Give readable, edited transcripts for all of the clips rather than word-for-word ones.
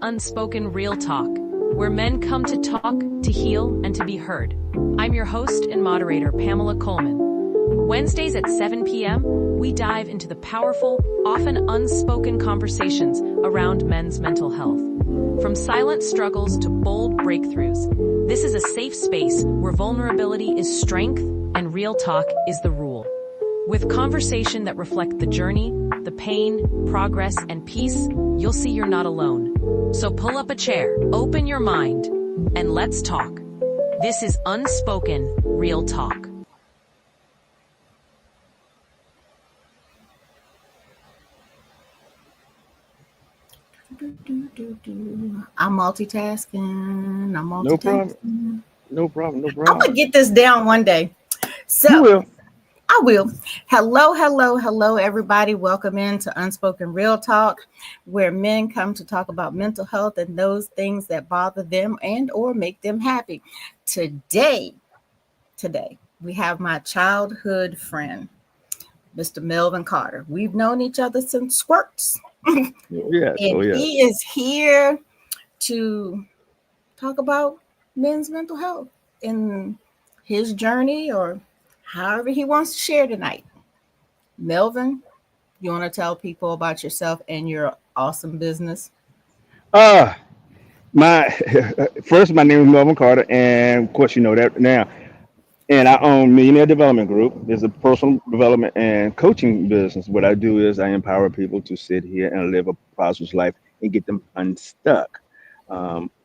Unspoken Real Talk, where men come to talk, to heal, and to be heard. I'm your host and moderator, Pamela Coleman. Wednesdays at 7 p.m., we dive into the powerful, often unspoken conversations around men's mental health. From silent struggles to bold breakthroughs, this is a safe space where vulnerability is strength and real talk is the rule. With conversation that reflect the journey, the pain, progress, and peace, you'll see you're not alone. So pull up a chair, open your mind, and let's talk. This is Unspoken Real Talk. I'm multitasking. No problem. No problem. I'm gonna get this down one day. So You will. I will. Hello, everybody. Welcome into Unspoken Real Talk, where men come to talk about mental health and those things that bother them and or make them happy. Today, we have my childhood friend, Mr. Melvin Carter. We've known each other since squirts. Yes. And he is here to talk about men's mental health in his journey or however he wants to share tonight. Melvin, you want to tell people about yourself and your awesome business? Uh my first, my name is Melvin Carter, and of course you know that now. And I own Millionaire Development Group. It's a personal development and coaching business. What I do is I empower people to sit here and live a prosperous life and get them unstuck.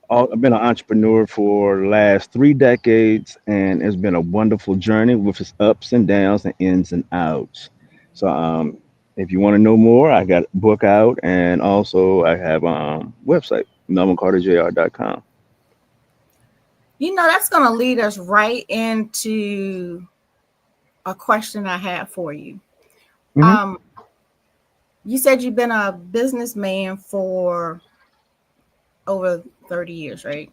I've been an entrepreneur for the last 3 decades, and it's been a wonderful journey with its ups and downs and ins and outs. So, if you want to know more, I got a book out, and also I have website melvincarterjr.com. You know, that's going to lead us right into a question I have for you. Hmm. Um, you said you've been a businessman for over 30 years, right?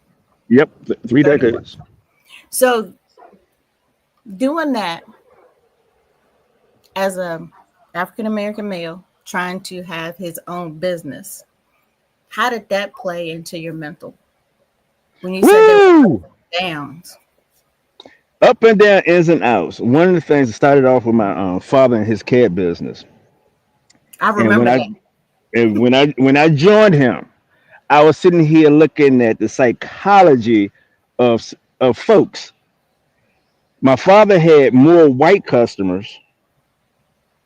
Yep, three 30. decades. So doing that as a African American male trying to have his own business, how did that play into your mental? When you said there Woo! were downs. Up and down, ins and outs. One of the things that started off with my father and his cat business, I and remember that. when I joined him, I was sitting here looking at the psychology of folks. My father had more white customers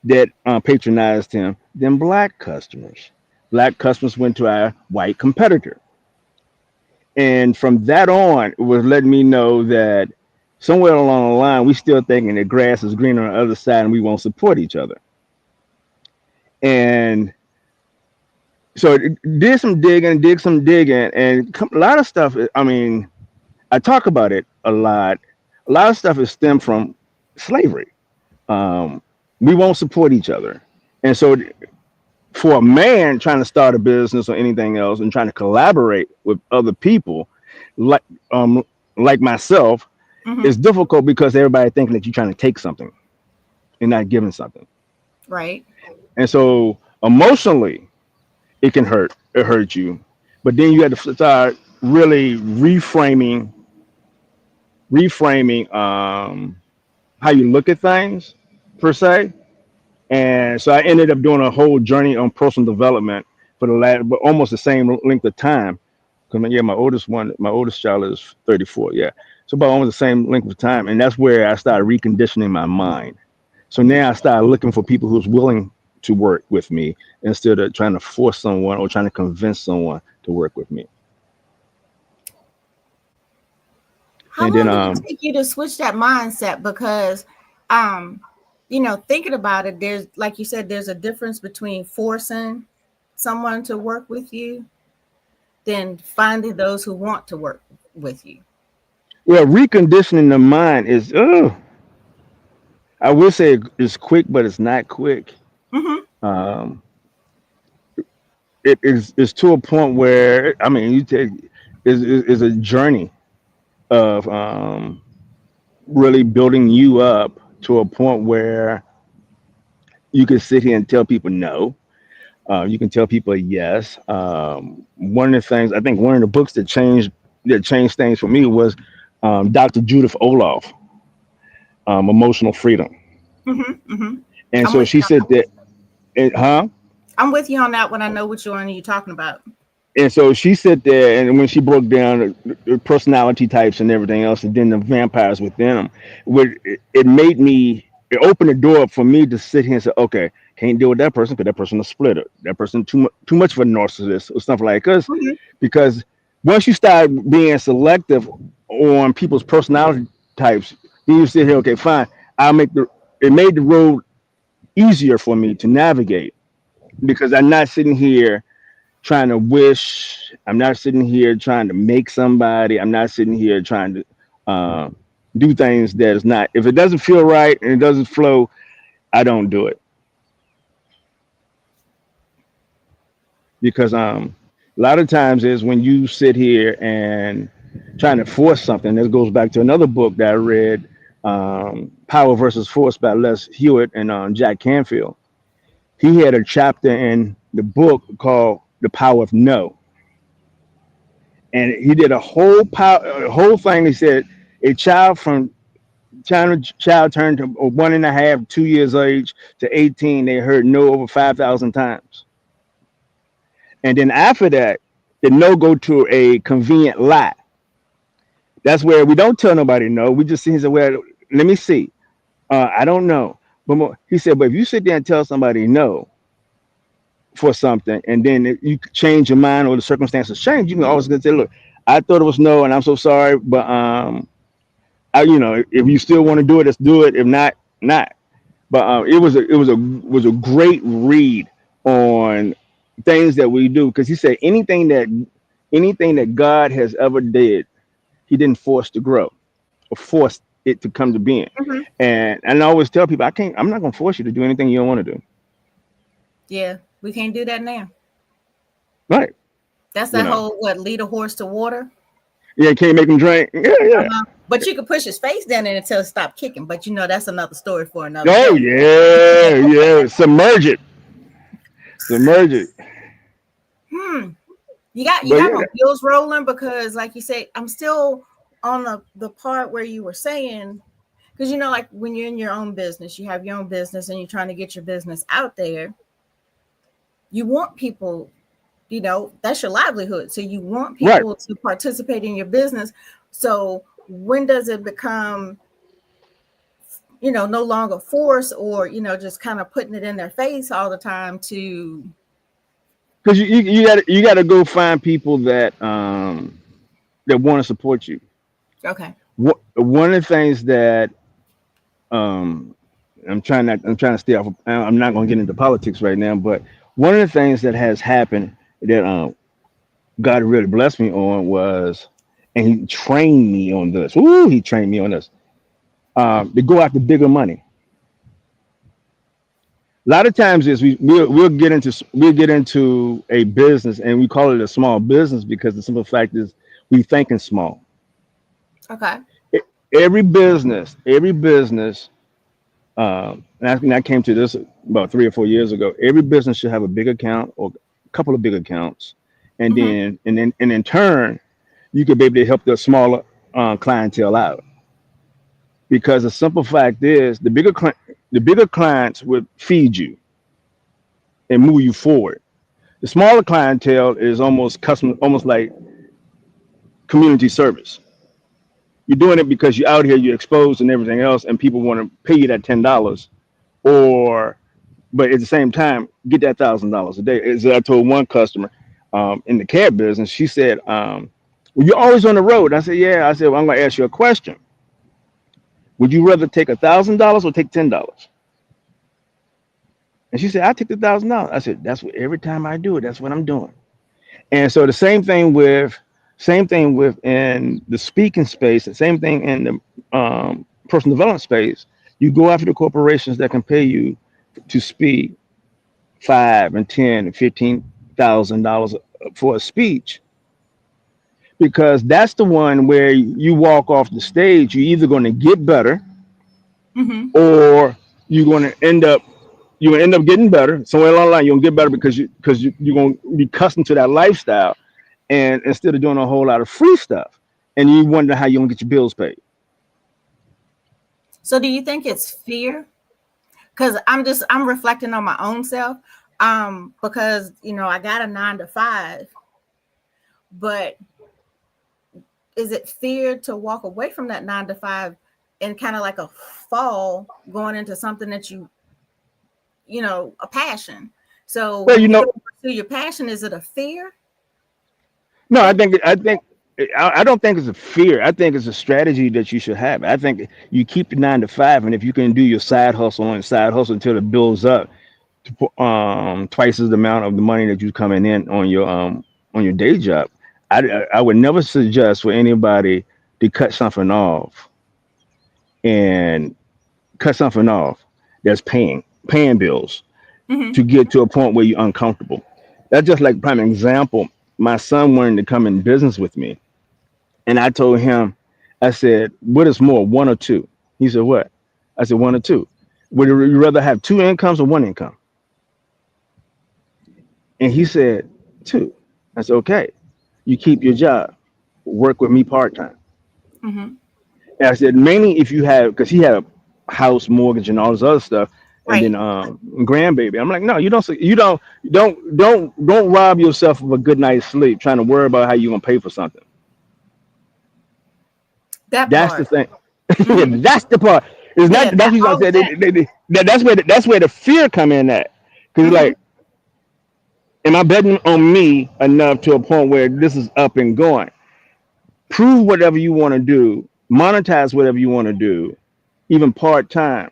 that patronized him than black customers. Black customers went to our white competitor, and from that on, it was letting me know that somewhere along the line, we still thinking the grass is greener on the other side, and we won't support each other. And so did some digging, and a lot of stuff. I mean, I talk about it a lot. A lot of stuff is stemmed from slavery. Um, we won't support each other, and so for a man trying to start a business or anything else and trying to collaborate with other people, like um, like myself, Hmm. it's difficult because everybody thinking that you're trying to take something and not giving something, Right. and so emotionally it can hurt. It hurts you, but then you have to start really reframing how you look at things per se. And so I ended up doing a whole journey on personal development for the last, but almost the same length of time. Because yeah, my oldest child is 34. Yeah, so about almost the same length of time, and that's where I started reconditioning my mind. So now I started looking for people who's willing to work with me instead of trying to force someone or trying to convince someone to work with me. How And then long did it take you to switch that mindset? Because, um, thinking about it, there's, like you said, there's a difference between forcing someone to work with you than finding those who want to work with you. well, reconditioning the mind is, I would say it's quick, but it's not quick. Hmm. Um, it is to a point where I mean, you take is a journey of really building you up to a point where you can sit here and tell people no. You can tell people yes. One of the things I think one of the books that changed things for me was Dr. Judith Olaf, Emotional Freedom. Mm-hmm. And I'm so with she you on said that one. that, huh? I'm with you on that one. I know which one you're talking about. And so she sat there, and when she broke down the personality types and everything else, and then the vampires within them, it made me, it opened the door up for me to sit here and say, okay, can't deal with that person because that person is a splitter. That person too much of a narcissist or stuff like us. Hmm. Because once you start being selective on people's personality types, then you sit here, okay, fine. I'll make the it made the road easier for me to navigate because I'm not sitting here trying to wish. I'm not sitting here trying to make somebody. I'm not sitting here trying to uh, do things that is not. If it doesn't feel right and it doesn't flow, I don't do it because a lot of times is when you sit here and trying to force something. This goes back to another book that I read, Power versus Force by Les Hewitt and Jack Canfield. He had a chapter in the book called The Power of No, and he did a whole thing. He said a child turned to 1.5, 2 years age to 18. They heard no over 5,000 times, and then after that, the no go to a convenient lie. That's where we don't tell nobody no. We just see and say, well, let me see. I don't know. But he said, but if you sit there and tell somebody no for something, and then you change your mind or the circumstances change, you can always say, look, I thought it was no, and I'm so sorry, but if you still want to do it, let's do it. If not, not. But it was a great read on things that we do because he said anything that God has ever did, He didn't force to grow or force it to come to being. Hmm. And I always tell people, I'm not gonna force you to do anything you don't want to do. Yeah, we can't do that now. Right? That's You that know. whole what lead a horse to water. Yeah, can't make them drink. Yeah, yeah. But you could push his face down there until it stopped kicking. But that's another story for another Oh day. yeah, yeah. Submerge it. Submerge it. Hmm. You got But yeah, my wheels rolling because, like you said, I'm still on the part where you were saying because like when you're in your own business, you have your own business and you're trying to get your business out there. You want people, that's your livelihood. So you want right. people to participate in your business. So when does it become, no longer force or, just kind of putting it in their face all the time to, Because you got to go find people that want to support you. okay. One of the things that um, I'm trying to stay off. I'm not going to get into politics right now, but one of the things that has happened that God really blessed me on was, and He trained me on this. Ooh, He trained me on this. To go after bigger money. A lot of times is we'll get into a business and we call it a small business because the simple fact is we thinking small. Okay. E- every business, and I came to this about 3 or 4 years ago. Every business should have a big account or a couple of big accounts, and Hmm. in turn, you could be able to help the smaller clientele out. Because the simple fact is, the bigger clients would feed you and move you forward. The smaller clientele is almost custom, almost like community service. You're doing it because you're out here, you're exposed and everything else, and people want to pay you that $10, or but at the same time, get that $1,000 a day. As I told one customer in the cab business, she said, "Well, you're always on the road." I said, "Yeah." I said, "Well, I'm going to ask you a question. Would you rather take $1,000 or take $10?" And she said, "I take the $1,000." I said, "That's what every time I do it, that's what I'm doing." And so the same thing with in the speaking space, the same thing in the personal development space. You go after the corporations that can pay you to speak 5 and 10 and 15 thousand dollars for a speech, because that's the one where you walk off the stage. You're either going to get better Hmm. or you're going to end up you end up getting better somewhere along the line. You're gonna get better because you're gonna be accustomed to that lifestyle, and instead of doing a whole lot of free stuff, and you wonder how you're gonna get your bills paid. So do you think it's fear? Because I'm reflecting on my own self. Because I got a 9 to 5, but is it fear to walk away from that 9 to 5 and kind of like a fall going into something that a passion? So Well, when you go pursue your passion, is it a fear? no, That I don't think it's a fear. I think it's a strategy that you should have. I think you keep the 9 to 5, and if you can do your side hustle until it builds up to twice as the amount of the money that you're coming in on your day job. I would never suggest for anybody to and cut something off that's paying bills hmm to get to a point where you're uncomfortable. That's just like prime example. My son wanted to come in business with me, and I told him, I said, "What is more, one or two?" He said, "What?" I said, "One or two. Would you rather have two incomes or one income?" And he said, "Two." I said, "Okay. You keep your job, work with me part time." hmm And I said, mainly if you have, because he had a house mortgage and all this other stuff, and then Right. grandbaby. I'm like, no, don't rob yourself of a good night's sleep trying to worry about how you're gonna pay for something. That That's the part. thing. hmm That's the part. It's not Yeah, that's that what I all of said. that. That's where the fear come in at. Because hmm like, am I betting on me enough to a point where this is up and going? Prove whatever you want to do, monetize whatever you want to do, even part time.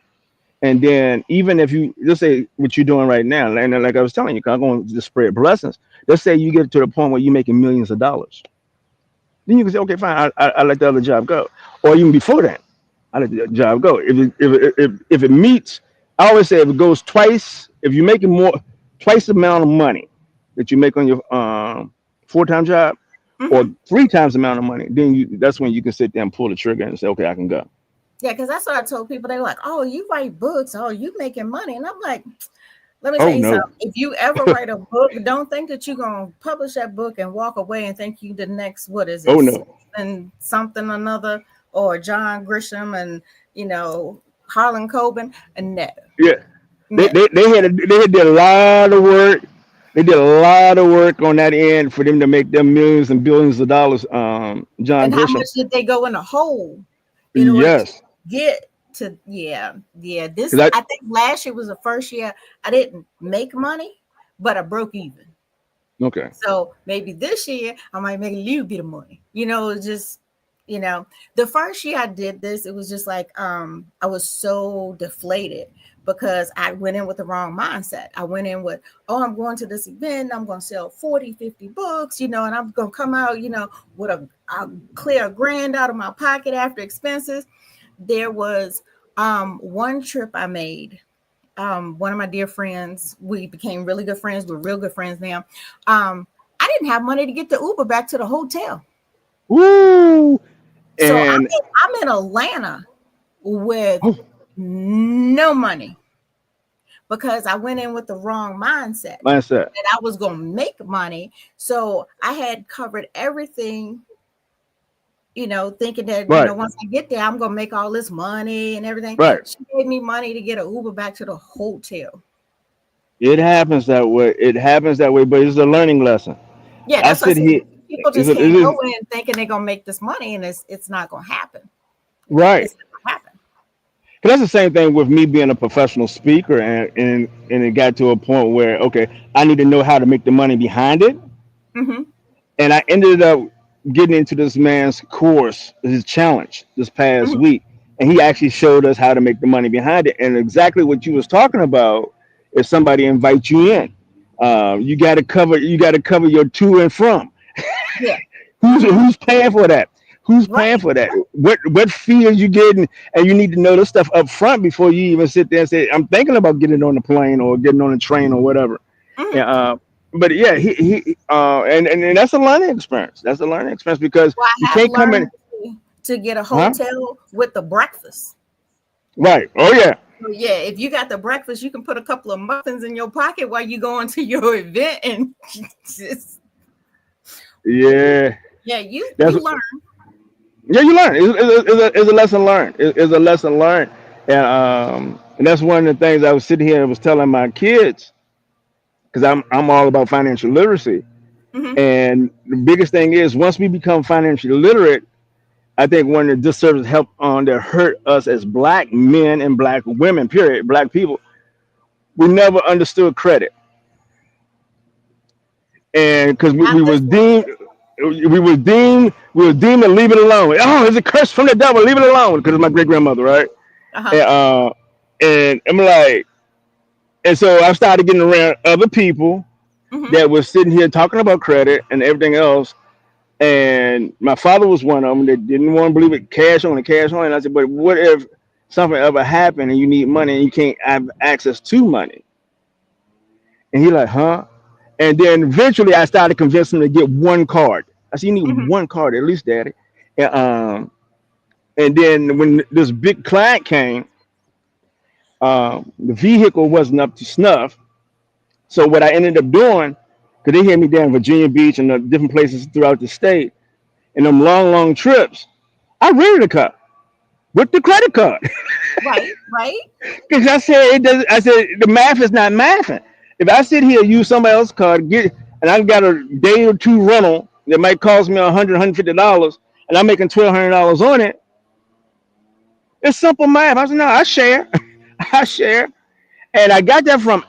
And then even if you just say what you're doing right now, and like I was telling you, 'cause I'm going to just spread blessings. Let's say you get to the point where you're making millions of dollars. Then you can say, okay, fine, I let the other job go. Or even before that, I let the job go. If it meets, I always say if it goes twice, if you're making more, twice the amount of money that you make on your 4 time job, or hmm 3 times the amount of money, then that's when you can sit there and pull the trigger and say, okay, I can go. Yeah, because that's what I told people. They were like, "Oh, you write books. Oh, you making money." And I'm like, let me tell Oh you no. something. If you ever write a book, don't think that you're gonna publish that book and walk away and think you the next, what is Oh it, no. and something another, or John Grisham and Harlan Coben. And no, Yeah. They no. they they did a lot of work. They did a lot of work on that end for them to make them millions and billions of dollars. John And how Grisham. much did they go in a hole in order to Yes. get to? Yeah. This, Cause I I think last year was the first year I didn't make money, but I broke even. okay. So maybe this year I might make a little bit of money. It's just, the first year I did this, it was just like I was so deflated because I went in with the wrong mindset. I went in with, oh, I'm going to this event, I'm going to sell 40, 50 books, and I'm going to come out, with I'll clear $1,000 out of my pocket after expenses. There was one trip I made. One of my dear friends, we became really good friends. We're real good friends now. I didn't have money to get the Uber back to the hotel. Woo. So And I'm in Atlanta with oh, no money because I went in with the wrong mindset mindset. that I was going to make money. So I had covered everything, thinking that, Right. once I get there, I'm going to make all this money and everything. Right. She gave me money to get an Uber back to the hotel. It happens that way. It happens that way, but it's a learning lesson. Yeah, I that's what I sit said. here. People Is just it can't is go in thinking they're gonna make this money, and it's not gonna happen. right. It's not gonna happen. 'Cause that's the same thing with me being a professional speaker, and it got to a point where okay, I need to know how to make the money behind it, hmm and I ended up getting into this man's course, his challenge this past hmm week, and he actually showed us how to make the money behind it, and exactly what you was talking about. If somebody invites you in, you got to cover your to and from. Yeah. Who's hmm who's paying for that? Who's paying Right. for that? What fee are you getting? And you need to know this stuff up front before you even sit there and say, "I'm thinking about getting on the plane or getting on the train or whatever." hmm Yeah, but yeah, and that's a learning experience. That's a learning experience because Well, you I have can't come in, learned to get a huh? hotel with the breakfast. Right? Oh yeah, So yeah, if you got the breakfast, you can put a couple of muffins in your pocket while you go into your event and just Yeah, yeah, you that's learn. yeah. You learn. It's a lesson learned. It's a lesson learned, and that's one of the things I was sitting here and was telling my kids because I'm all about financial literacy. Hmm. And the biggest thing is once we become financially literate, I think one of the disservices help on that hurt us as black men and black women, period, black people, we never understood credit. And because Not this one. we were deemed to leave it alone. Oh, it's a curse from the devil, leave it alone. Because of my great grandmother, right? Uh-huh. And I'm like, and so I started getting around other people Hmm. that was sitting here talking about credit and everything else. And my father was one of them that didn't want to believe it, cash on and cash on. And I said, but what if something ever happened and you need money and you can't have access to money? And he like, huh? And then eventually I started convincing him to get one card. I said, you need Hmm. one card at least, Daddy. And, and then when this big client came, the vehicle wasn't up to snuff. So what I ended up doing, because they had me down in Virginia Beach and different places throughout the state, and them long, long trips, I rented a car with the credit card. Right, right. Because I said it doesn't. I said the math is not mathing. If I sit here use somebody else's card, get and I got a day or two rental that might cost me $150, and I'm making $1,200 on it, it's simple math. I said no, I share, I share, and I got that from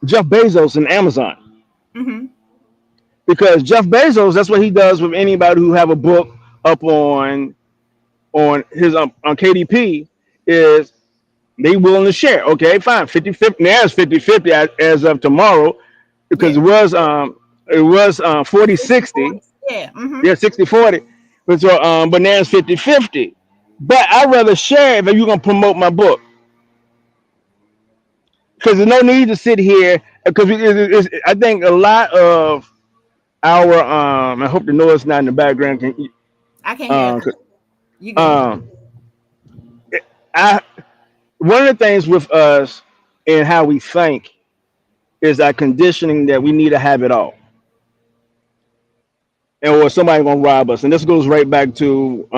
Jeff Bezos and Amazon Hmm. because Jeff Bezos, that's what he does with anybody who have a book up on his on KDP is they willing to share. Okay, fine. 50-50. Now it's 50-50 as of tomorrow because Yeah. it was 40 60, 60. 40. Yeah. Hmm. Yeah, 60-40. But so but now it's 50-50. But I'd rather share if you're gonna promote my book. Because there's no need to sit here because I think a lot of our I hope the noise not in the background can I can't hear um that. You good? um I one of the things with us and how we think is our conditioning that we need to have it all, and or somebody gonna rob us. And this goes right back to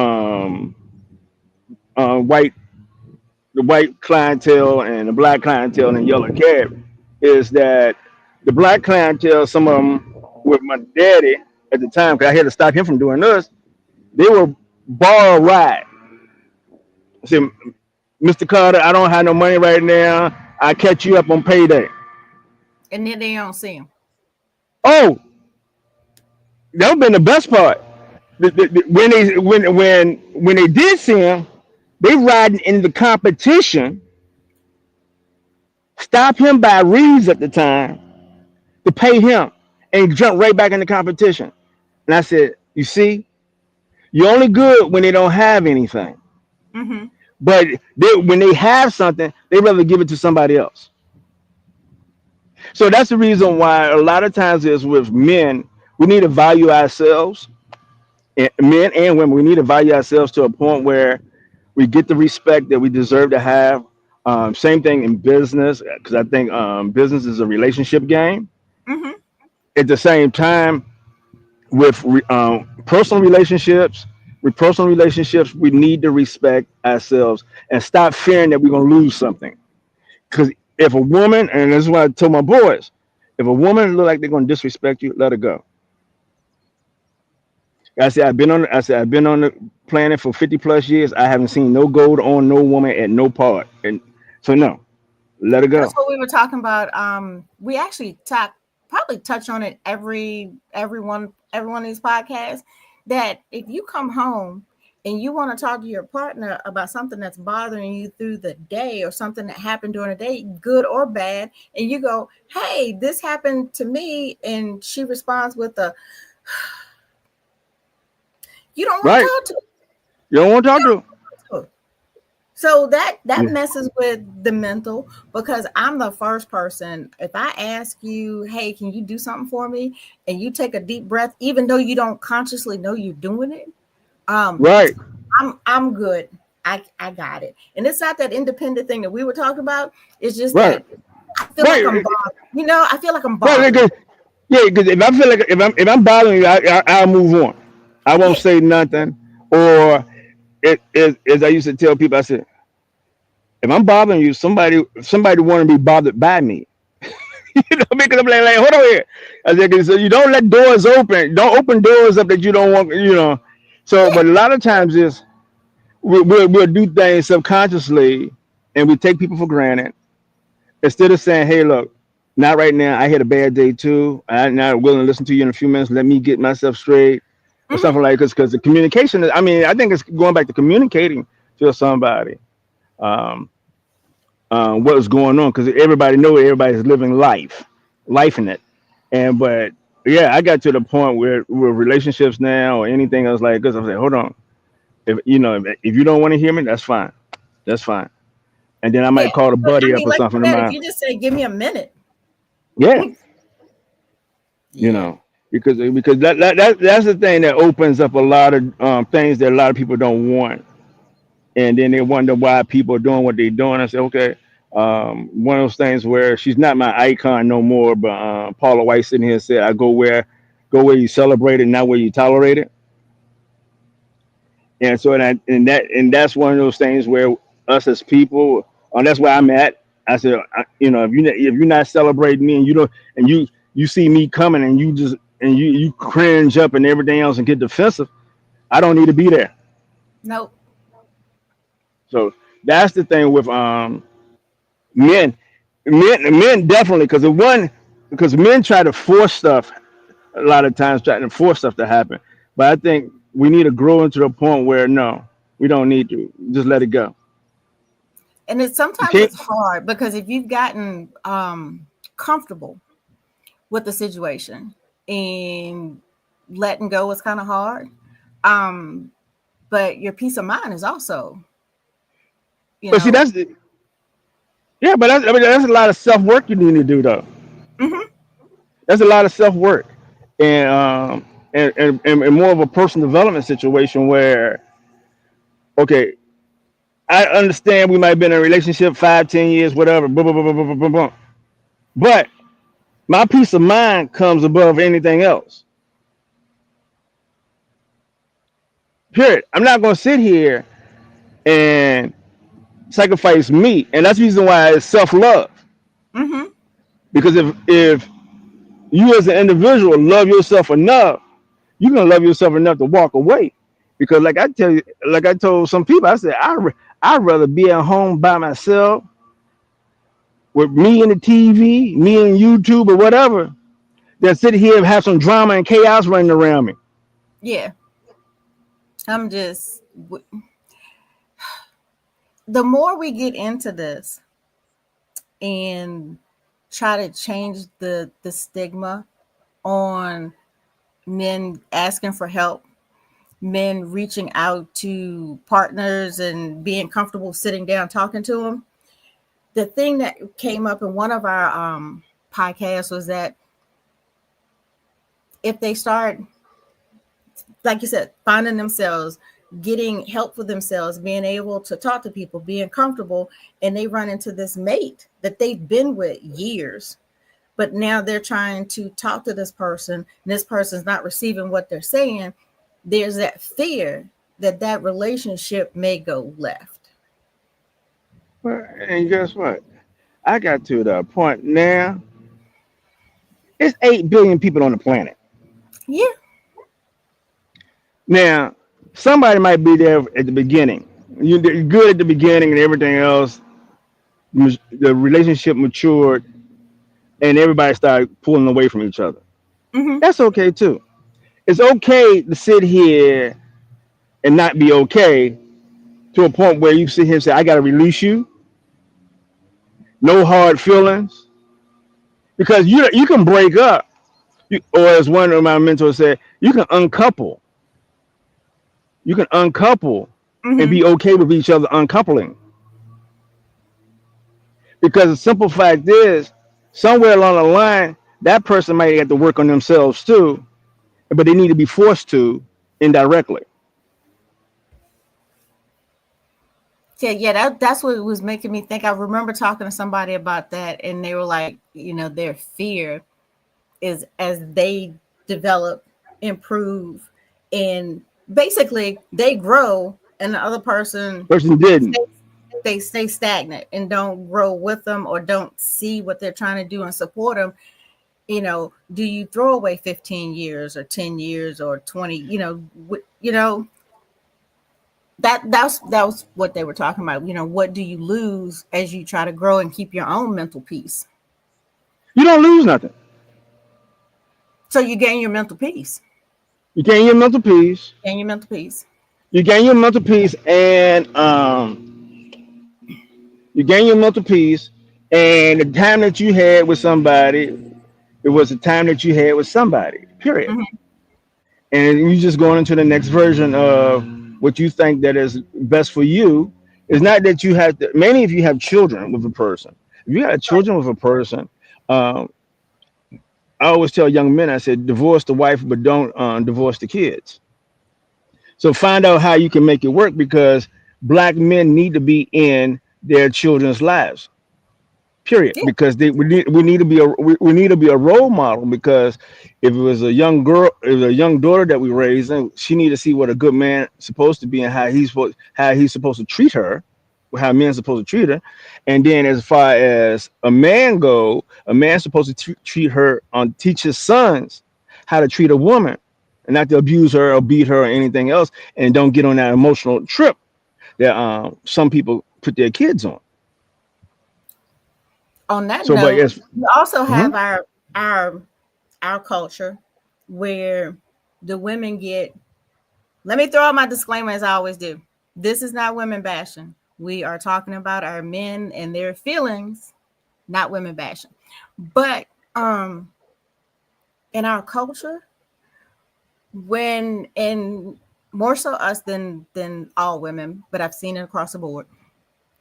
white the white clientele and the black clientele and yellow cab. Is that the black clientele? Some of them with my daddy at the time, because I had to stop him from doing this. They were borrow ride. I said, Mr. Carter, I don't have no money right now. I catch you up on payday. And then they don't see him. Oh, that would been the best part. When they did see him, they riding in the competition, stop him by Reeves at the time to pay him, and jump right back in the competition. And I said, you see, you're only good when they don't have anything, Hmm. but when they have something, they rather give it to somebody else. So that's the reason why a lot of times is with men, we need to value ourselves, men and women. We need to value ourselves to a point where we get the respect that we deserve to have. Same thing in business, because I think business is a relationship game. Hmm. At the same time, with personal relationships, we need to respect ourselves and stop fearing that we're going to lose something. Because if a woman, and this is what I told my boys, if a woman look like they're going to disrespect you, let her go. I said I've been on the planet for 50 plus years. I haven't seen no gold on no woman at no part, and so no, let her That's go. what we were talking about. We actually probably touch on it every one of these podcasts. That if you come home and you want to talk to your partner about something that's bothering you through the day or something that happened during the day, good or bad, and you go, "Hey, this happened to me," and she responds with a, "You don't want to Right? talk to." You don't want to talk to her. Her. So that Yeah. messes with the mental because I'm the first person. If I ask you, "Hey, can you do something for me?" and you take a deep breath, even though you don't consciously know you're doing it, um, Right. I'm good. I got it. And it's not that independent thing that we were talking about. It's just Right, that I feel like I'm right, bothered. You know, I feel like I'm right. bothered. Yeah, because if I feel like if I'm bothering you, I'll move on. I won't Yeah, say nothing. Or as I used to tell people, I said, if I'm bothering you, somebody want to be bothered by me. Because I'm like, hold on here. I said, 'cause so you don't let doors open. Don't open doors up that you don't want. So, yeah. but a lot of times is we'll do things subconsciously, and we take people for granted instead of saying, hey, look, not right now. I had a bad day too. I'm not willing to listen to you in a few minutes. Let me get myself straight or Hmm. something like this. Because the communication, I mean, I think it's going back to communicating to somebody. Um, what's going on because everybody know everybody's living life in it. And but yeah, I got to the point where with relationships now or anything else like this, I'm like, hold on, if you don't want to hear me, that's fine. And then I Yeah. might call a But I buddy up mean, or like you something of said, if mine. you just say, give me a minute. Yeah, you Yeah. know, because that's the thing that opens up a lot of things that a lot of people don't want, and then they wonder why people are doing what they're doing. I say, okay, one of those things where she's not my icon no more, but Paula White sitting here said, "I go where you celebrate it, not where you tolerate it." And so that's one of those things where us as people, that's where I'm at. I said, if you're not celebrating me and you don't, and you see me coming and you cringe up and everything else and get defensive, I don't need to be there. Nope. So that's the thing with men, men definitely because men try to force stuff a lot of times, trying to force stuff to happen. But I think we need to grow into the point where no, we don't need to just let it go. And it's You sometimes can't. it's hard because if you've gotten comfortable with the situation and letting go is kind of hard. Um, but your peace of mind is also, you But see, know, yeah, but I mean, that's a lot of self work you need to do though. mhm, That's a lot of self work, and and more of a personal development situation where okay, I understand we might have been in a relationship 5, 10 years, whatever, boom, boom, boom, boom, boom, boom, boom. But my peace of mind comes above anything else. Period. I'm not going to sit here and sacrifice me, and that's the reason why it's self love. mhm, Because if you as an individual love yourself enough, you're gonna love yourself enough to walk away. Because like I tell you, like I told some people, I said I'd rather be at home by myself with me and the TV, me and YouTube or whatever, than sit here and have some drama and chaos running around me. yeah. I'm just the more we get into this and try to change the stigma on men asking for help, men reaching out to partners and being comfortable sitting down talking to them. The thing that came up in one of our podcasts was that if they start, like you said, finding themselves, getting help for themselves, being able to talk to people, being comfortable, and they run into this mate that they've been with years, but now they're trying to talk to this person, and this person's not receiving what they're saying. There's that fear that that relationship may go left. Well, and guess what? I got to the point now. It's 8 billion people on the planet. Yeah. Now, somebody might be there at the beginning. You're good at the beginning and everything else. The relationship matured and everybody started pulling away from each other. Mm-hmm. That's okay too. It's okay to sit here and not be okay to a point where you sit here and say, I got to release you. No hard feelings. Because you can break up. Or as one of my mentors said, you can uncouple. You can uncouple and Mm-hmm. be okay with each other uncoupling. Because the simple fact is, somewhere along the line, that person might have to work on themselves too, but they need to be forced to indirectly. That's what was making me think. I remember talking to somebody about that, and they were like, their fear is as they develop, improve, and basically they grow, and the other person Person didn't. stays, they stay stagnant and don't grow with them or don't see what they're trying to do and support them. Do you throw away 15 years or 10 years or 20? That was what they were talking about. What do you lose as you try to grow and keep your own mental peace? You don't lose nothing. So you gain your mental peace. You gain your mental peace. Gain your mental peace. You gain your mental peace, and you gain your mental peace. And the time that you had with somebody, it was the time that you had with somebody. Period. Mhm. And you just going into the next version of what you think that is best for you. It's not that you have to. Many of you have children with a person. If you got children with a person, um, I always tell young men, I said, divorce the wife, but don't divorce the kids. So find out how you can make it work because black men need to be in their children's lives. Period. Yeah. Because we need to be we need to be a role model because if it was a young girl, if it was a young daughter that we raised, then she need to see what a good man supposed to be and how he's supposed to treat her, how men's supposed to treat her. And then as far as a man go, a man's supposed to treat her on teach his sons how to treat a woman and not to abuse her or beat her or anything else and don't get on that emotional trip that some people put their kids on. On that So but note, yes. we also have Mhm. our culture where the women get. Let me throw out my disclaimer as I always do. This is not women bashing. We are talking about our men and their feelings, not women bashing. But in our culture, when and more so us than all women, but I've seen it across the board,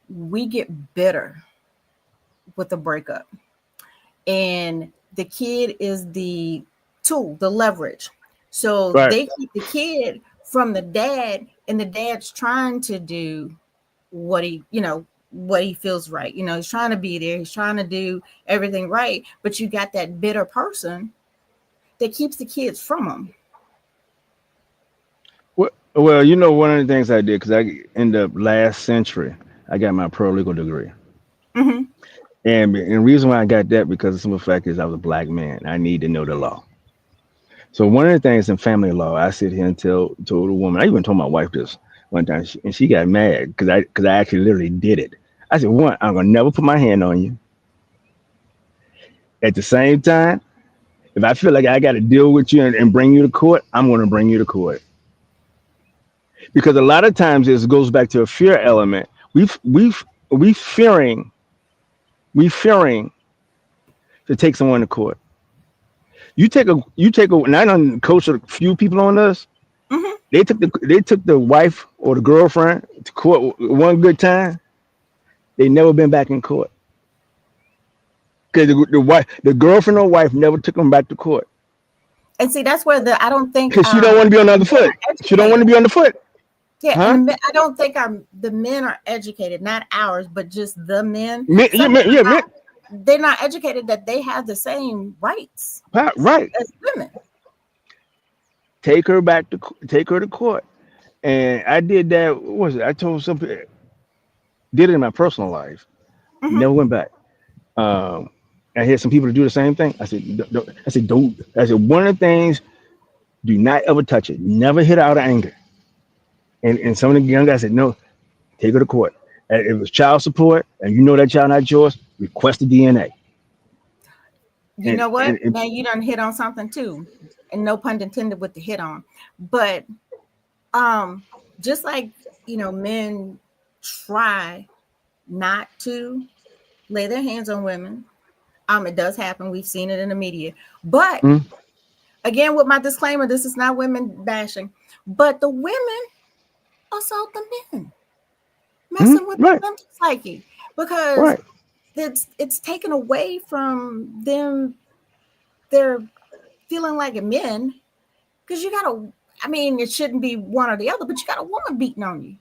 we get bitter with the breakup. And the kid is the tool, the leverage. So Right. they keep the kid from the dad, and the dad's trying to do what he feels right. He's trying to be there, he's trying to do everything right, but you got that bitter person that keeps the kids from him. Well, one of the things I did because I in the last century I got my paralegal degree, Hmm. and the reason why I got that because the simple fact is I was a black man. I need to know the law. So one of the things in family law, I sit here and told a woman. I even told my wife this one time, and she got mad because I actually literally did it. I said, one, I'm gonna never put my hand on you. At the same time, if I feel like I got to deal with you and bring you to court, I'm gonna bring you to court because a lot of times this goes back to a fear element. We fearing to take someone to court. You take a and I done coach a few people on this. Hmm. They took the wife or the girlfriend to court one good time. They never been back in court because the girlfriend or wife never took them back to court And see, that's where the I don't think because she don't want to be on the other men foot. are She don't want to educated. be on the foot, Yeah, and huh? I don't think the men are educated, not ours, but just the men. Yeah, Some of them yeah, are not, they're not educated that they have the same rights right. as women. Take her to court, and I did that. What was it? I told some people did it in my personal life. Hmm. Never went back. Um, I had some people to do the same thing. I said, don't, I said, don't. I said, one of the things, do not ever touch it. Never hit her out of anger. And some of the young guys said, no, take her to court. And if it was child support, and you know that child not yours, request the DNA. You And, know what? and, and Now you done hit on something too, and no pun intended with the hit on. But um, just like men try not to lay their hands on women. It does happen. We've seen it in the media. But mm, again, with my disclaimer, this is not women bashing, but the women assault the men, messing with the right, mental psyche because right. it's taken away from them. They're feeling like men because you got to. I mean, it shouldn't be one or the other, but you got a woman beating on you.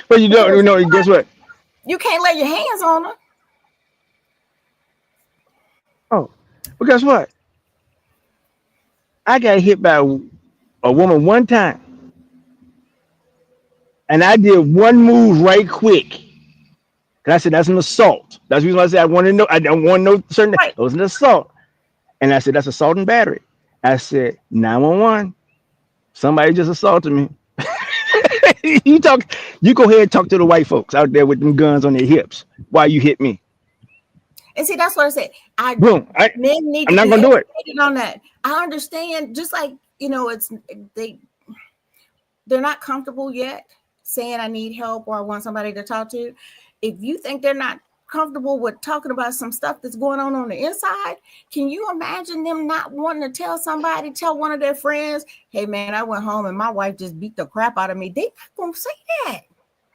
But you don't, because guess what? you can't lay your hands on her. Oh, but guess what? I got hit by a woman one time, and I did one move right quick. And I said, that's an assault. That's the reason why I said I want to know. I don't want to know certain. It Right. was an assault. And I said, that's assault and battery. I said, 911. Somebody just assaulted me. you talk. You go ahead and talk to the white folks out there with them guns on their hips. Why you hit me? And see, that's what I said. Boom. Men need I'm to not be gonna do it. educated on that. I understand, just like it's they're not comfortable yet saying I need help or I want somebody to talk to. If you think they're not comfortable with talking about some stuff that's going on the inside, can you imagine them not wanting to tell one of their friends, hey man, I went home and my wife just beat the crap out of me? They not gonna say that.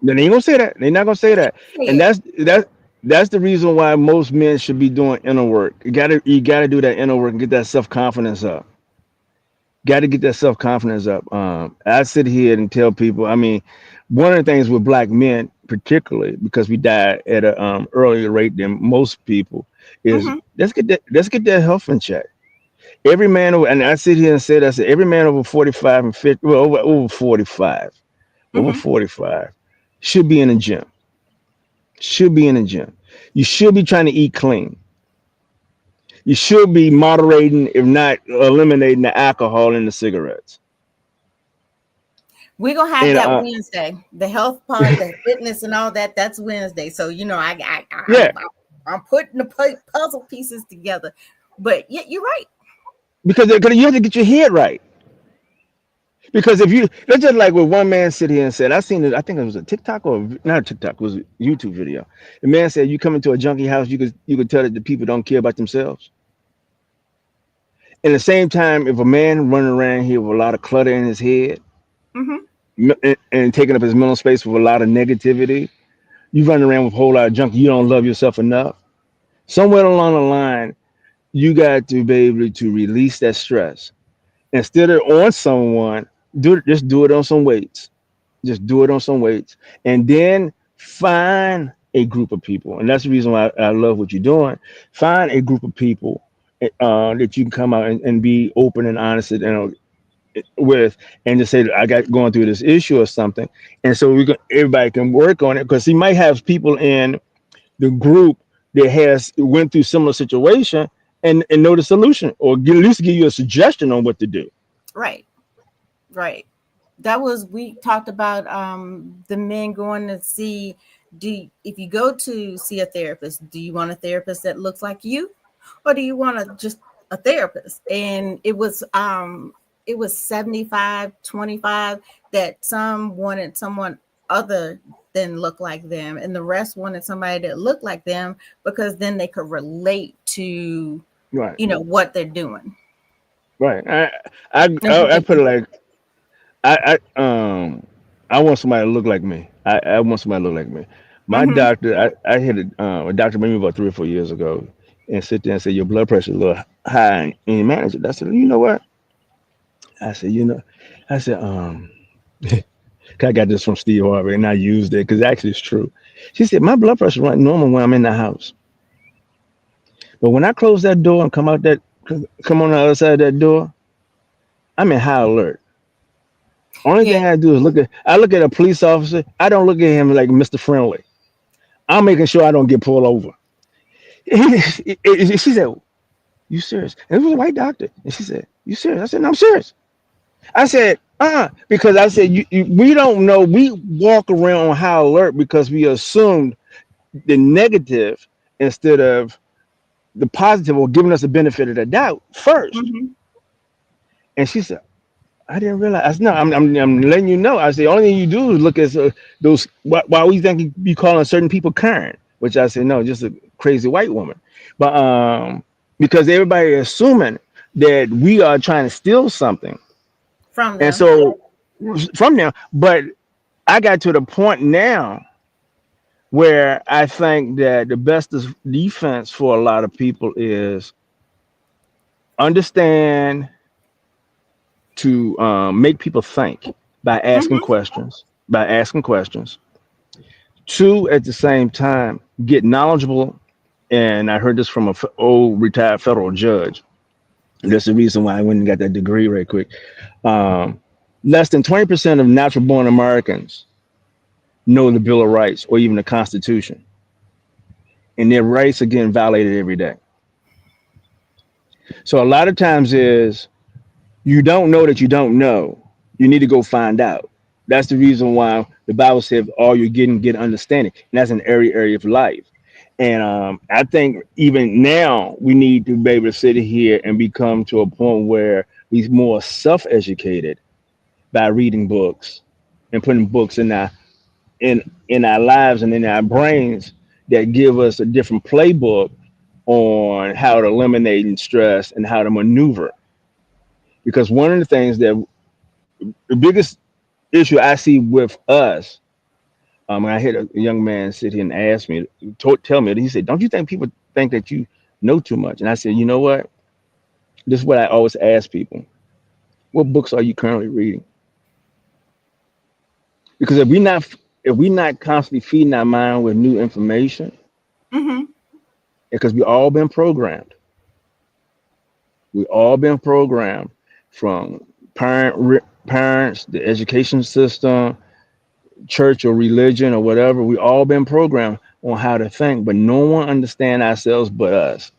Then they ain't gonna say that. They're not gonna say that. And Yeah. that's the reason why most men should be doing inner work. You gotta do that inner work and get that self confidence up. Got to get that self confidence up. I sit here and tell people. I mean, one of the things with black men, particularly because we die at a earlier rate than most people, is Mm-hmm. let's get that health in check. Every man, and I sit here and say that, I said every man over 45 and 50, well, over 45, over Mm-hmm. 45, should be in the gym. Should be in the gym. You should be trying to eat clean. You should be moderating, if not eliminating, the alcohol and the cigarettes. We're gonna have And that Wednesday. The health part, the fitness, and all that. That's Wednesday. So yeah, I'm putting the puzzle pieces together. But yeah, you're right. because you have to get your head right. Because if you, that's just like what one man sit here and said. I seen it. I think it was a TikTok or not a TikTok. It was a YouTube video. The man said, "You come into a junkie house, you could tell that the people don't care about themselves." At the same time, if a man running around here with a lot of clutter in his head Mm-hmm. and taking up his mental space with a lot of negativity, you running around with a whole lot of junk. You don't love yourself enough. Somewhere along the line, you got to be able to release that stress instead of on someone. Just do it on some weights. Just do it on some weights, and then find a group of people. And that's the reason why I love what you're doing. Find a group of people that you can come out and be open and honest with, and just say, I got going through this issue or something. And so everybody can work on it, because he might have people in the group that has went through similar situation and know the solution, or at least give you a suggestion on what to do. Right. Right. That was we talked about the men going to see. If you go to see a therapist, do you want a therapist that looks like you, or do you want just a therapist? And it was 75-25, that some wanted someone other than look like them, and the rest wanted somebody that looked like them, because then they could relate to Right, what they're doing. right. I And I, I put it like I want somebody to look like me. I want somebody to look like me. My Mhm. doctor, I had a doctor maybe about 3 or 4 years ago, and sit there and say your blood pressure is a little high, and you manage it. I said, you know what? I said, I said, 'cause I got this from Steve Harvey, and I used it because actually it's true. She said my blood pressure runs normal when I'm in the house, but when I close that door and come on the other side of that door, I'm in high alert. Only Yeah. thing I do is I look at a police officer. I don't look at him like Mr. Friendly. I'm making sure I don't get pulled over. She said, "You serious?" And it was a white doctor, and she said, "You serious?" I said, "No, I'm serious." I said, because I said we don't know. We walk around on high alert because we assumed the negative instead of the positive, or giving us the benefit of the doubt first. Mhm. And she said, I didn't realize. No, I'm letting you know. I said, the only thing you do is look at those. Why we think you be calling certain people Karen? Which I said, no, just a crazy white woman. But because everybody assuming that we are trying to steal something, From and them. so from them. But I got to the point now where I think that the best defense for a lot of people is understand to make people think by asking Mhm. questions. By asking questions. Two, at the same time, get knowledgeable. And I heard this from a old retired federal judge. That's the reason why I went and got that degree right quick. Um, Less than 20% of natural born Americans know the Bill of Rights or even the Constitution. And their rights are getting violated every day. So a lot of times is you don't know that you don't know. You need to go find out. That's the reason why the Bible says all you're getting, get understanding. And that's an area of life. And I think even now we need to be able to sit here and become to a point where we're more self-educated by reading books and putting books in our lives and in our brains that give us a different playbook on how to eliminate stress and how to maneuver. Because one of the things that the biggest issue I see with us, I had a young man sit here and ask me, tell me, he said, "Don't you think people think that you know too much?" And I said, "You know what? This is what I always ask people: what books are you currently reading? Because if we not constantly feeding our mind with new information, Mm-hmm. because we all been programmed from parents, the education system, church or religion or whatever. We all been programmed on how to think, but no one understand ourselves but us.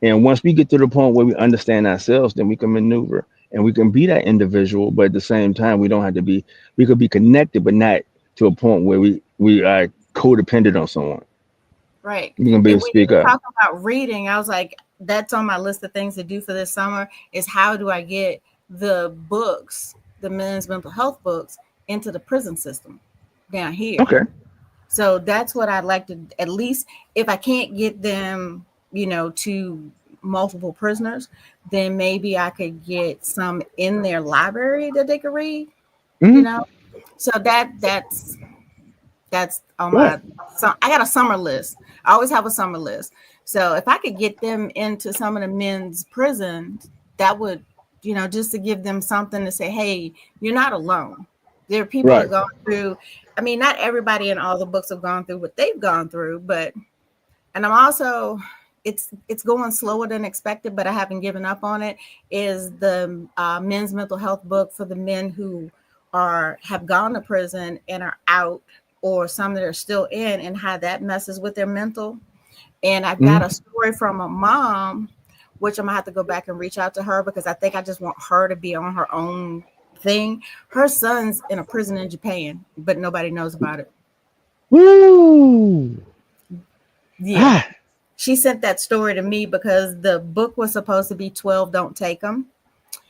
And once we get to the point where we understand ourselves, then we can maneuver and we can be that individual. But at the same time, we don't have to be. We could be connected, but not to a point where we are codependent on someone. Right. We can be And able to when you speak up. talk about reading, I was like, that's on my list of things to do for this summer is how do I get the books, the men's mental health books, into the prison system down here. Okay. So that's what I'd like to, at least if I can't get them, to multiple prisoners, then maybe I could get some in their library that they could read, you Hmm. know. So that's on Right. my, so I got a summer list. I always have a summer list. So if I could get them into some of the men's prisons, that would, just to give them something to say, hey, you're not alone. There are people that Right. go through. I mean, not everybody in all the books have gone through what they've gone through, but and I'm also it's going slower than expected, but I haven't given up on it. Is the men's mental health book for the men who have gone to prison and are out, or some that are still in, and how that messes with their mental. And I've got a Hmm. story from a mom, which I'm gonna have to go back and reach out to her because I think I just want her to be on her own thing. Her son's in a prison in Japan, but nobody knows about it. Woo. Yeah. Ah. She sent that story to me because the book was supposed to be 12 Don't Take Them.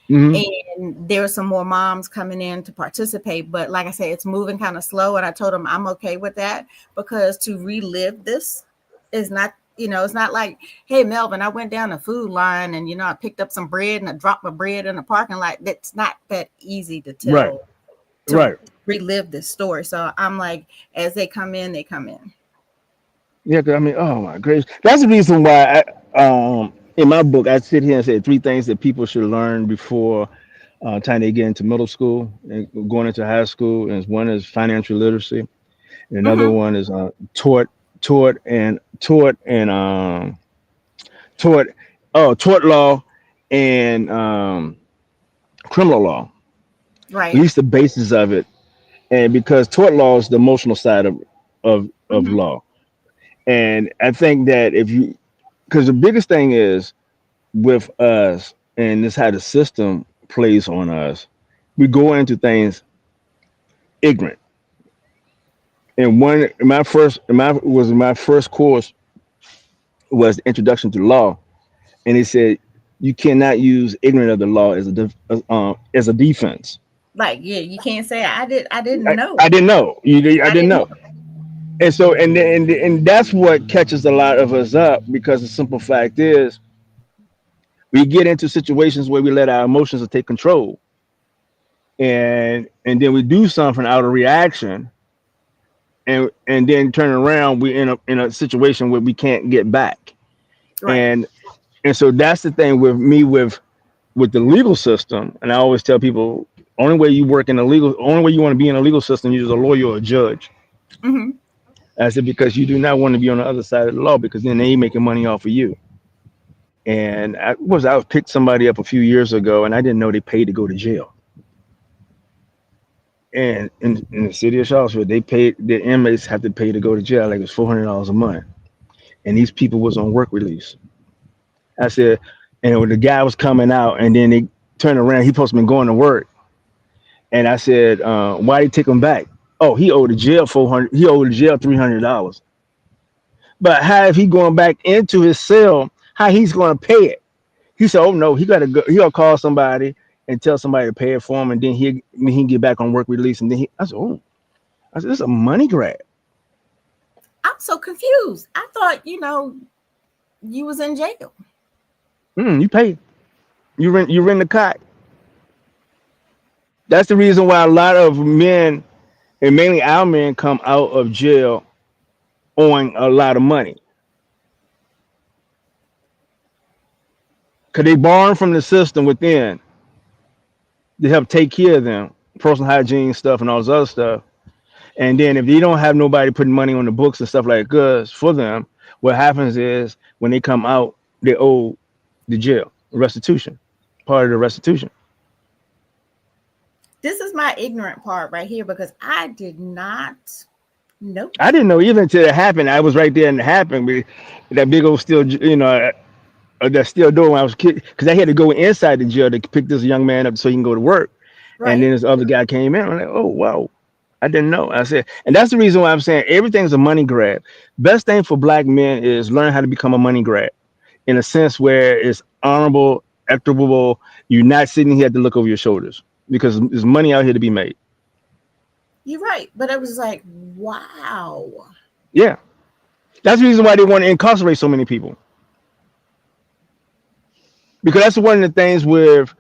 Hmm. And there were some more moms coming in to participate. But like I said, it's moving kind of slow. And I told them I'm okay with that because to relive this is not, it's not like, hey, Melvin, I went down the food line and, I picked up some bread and I dropped my bread in the parking lot. That's not that easy to Right. tell, to Right. relive this story. So I'm like, as they come in, they come in. Yeah. 'Cause I mean, oh my gracious, that's the reason why in my book I sit here and say three things that people should learn before time they get into middle school and going into high school. And one is financial literacy, and another Mm-hmm. one is tort tort law and criminal law. At Right. least the basis of it, and because tort law is the emotional side of Mm-hmm. law. And I think that if you, because the biggest thing is with us, and this how the system plays on us, we go into things ignorant. And one, my first course was Introduction to Law, and it said you cannot use ignorant of the law as a defense. Like, yeah, you can't say I didn't I know. didn't know. I I didn't didn't know. know. And so, and that's what catches a lot of us up because the simple fact is we get into situations where we let our emotions take control, and then we do something out of reaction, and then turn around, we end up in a situation where we can't get back. Right. And and so that's the thing with me with the legal system. And I always tell people, only way you want to be in a legal system, you're a lawyer or a judge. Mm-hmm. I said, because you do not want to be on the other side of the law, because then they making money off of you. And I picked somebody up a few years ago, and I didn't know they paid to go to jail. And in the city of Charlottesville, they paid the inmates have to pay to go to jail, like it was $400 a month. And these people was on work release. I said, and when the guy was coming out, and then they turned around, he supposed to been going to work. And I said, why they take him back? Oh, he owed the jail 400. He owed the jail $300. But how if he going back into his cell? How he's going to pay it? He said, "Oh no, he got to go. He got to call somebody and tell somebody to pay it for him, and then he can get back on work release." And then I said, "Oh, I said this is a money grab." I'm so confused. I thought, you was in jail. You pay. You rent the cot. That's the reason why a lot of men, and mainly our men, come out of jail owing a lot of money. Because they borrow from the system within to help take care of them, personal hygiene stuff and all this other stuff. And then if they don't have nobody putting money on the books and stuff like this for them, what happens is when they come out, they owe the jail restitution, part of the restitution. This is my ignorant part right here, because I did not know. I didn't know even until it happened. I was right there and it happened. That big old steel, that steel door when I was a kid, because I had to go inside the jail to pick this young man up so he can go to work. Right. And then this other guy came in. I'm like, oh, wow. I didn't know. I said, and that's the reason why I'm saying everything's a money grab. Best thing for black men is learn how to become a money grab in a sense where it's honorable, equitable. You're not sitting here to look over your shoulders because there's money out here to be made. You're right. But it was like, wow. Yeah. That's the reason why they want to incarcerate so many people. Because that's one of the things with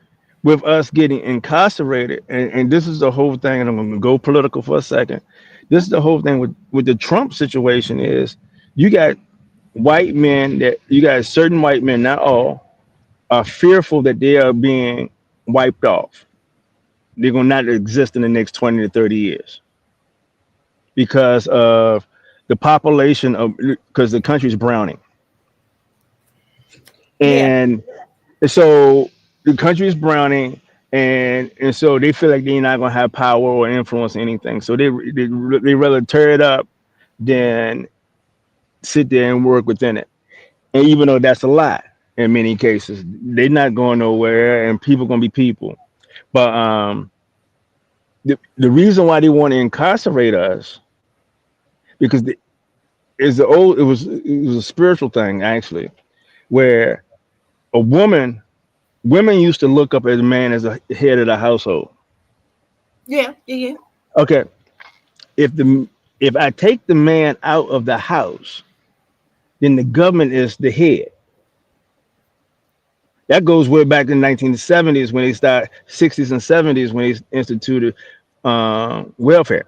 us getting incarcerated, and this is the whole thing, and I'm going to go political for a second. This is the whole thing with the Trump situation is you got white men certain white men, not all, are fearful that they are being wiped off. They're going to not exist in the next 20 to 30 years because of the population because the country's browning. And so the country is browning, and so they feel like they're not going to have power or influence anything. So they rather tear it up than sit there and work within it. And even though that's a lie in many cases, they're not going nowhere, and people going to be people. But the reason why they want to incarcerate us because it was a spiritual thing actually, where women used to look up at a man as a head of the household. Yeah. Okay. If I take the man out of the house, then the government is the head. That goes way back in the 1970s when they started, 60s and 70s when they instituted welfare.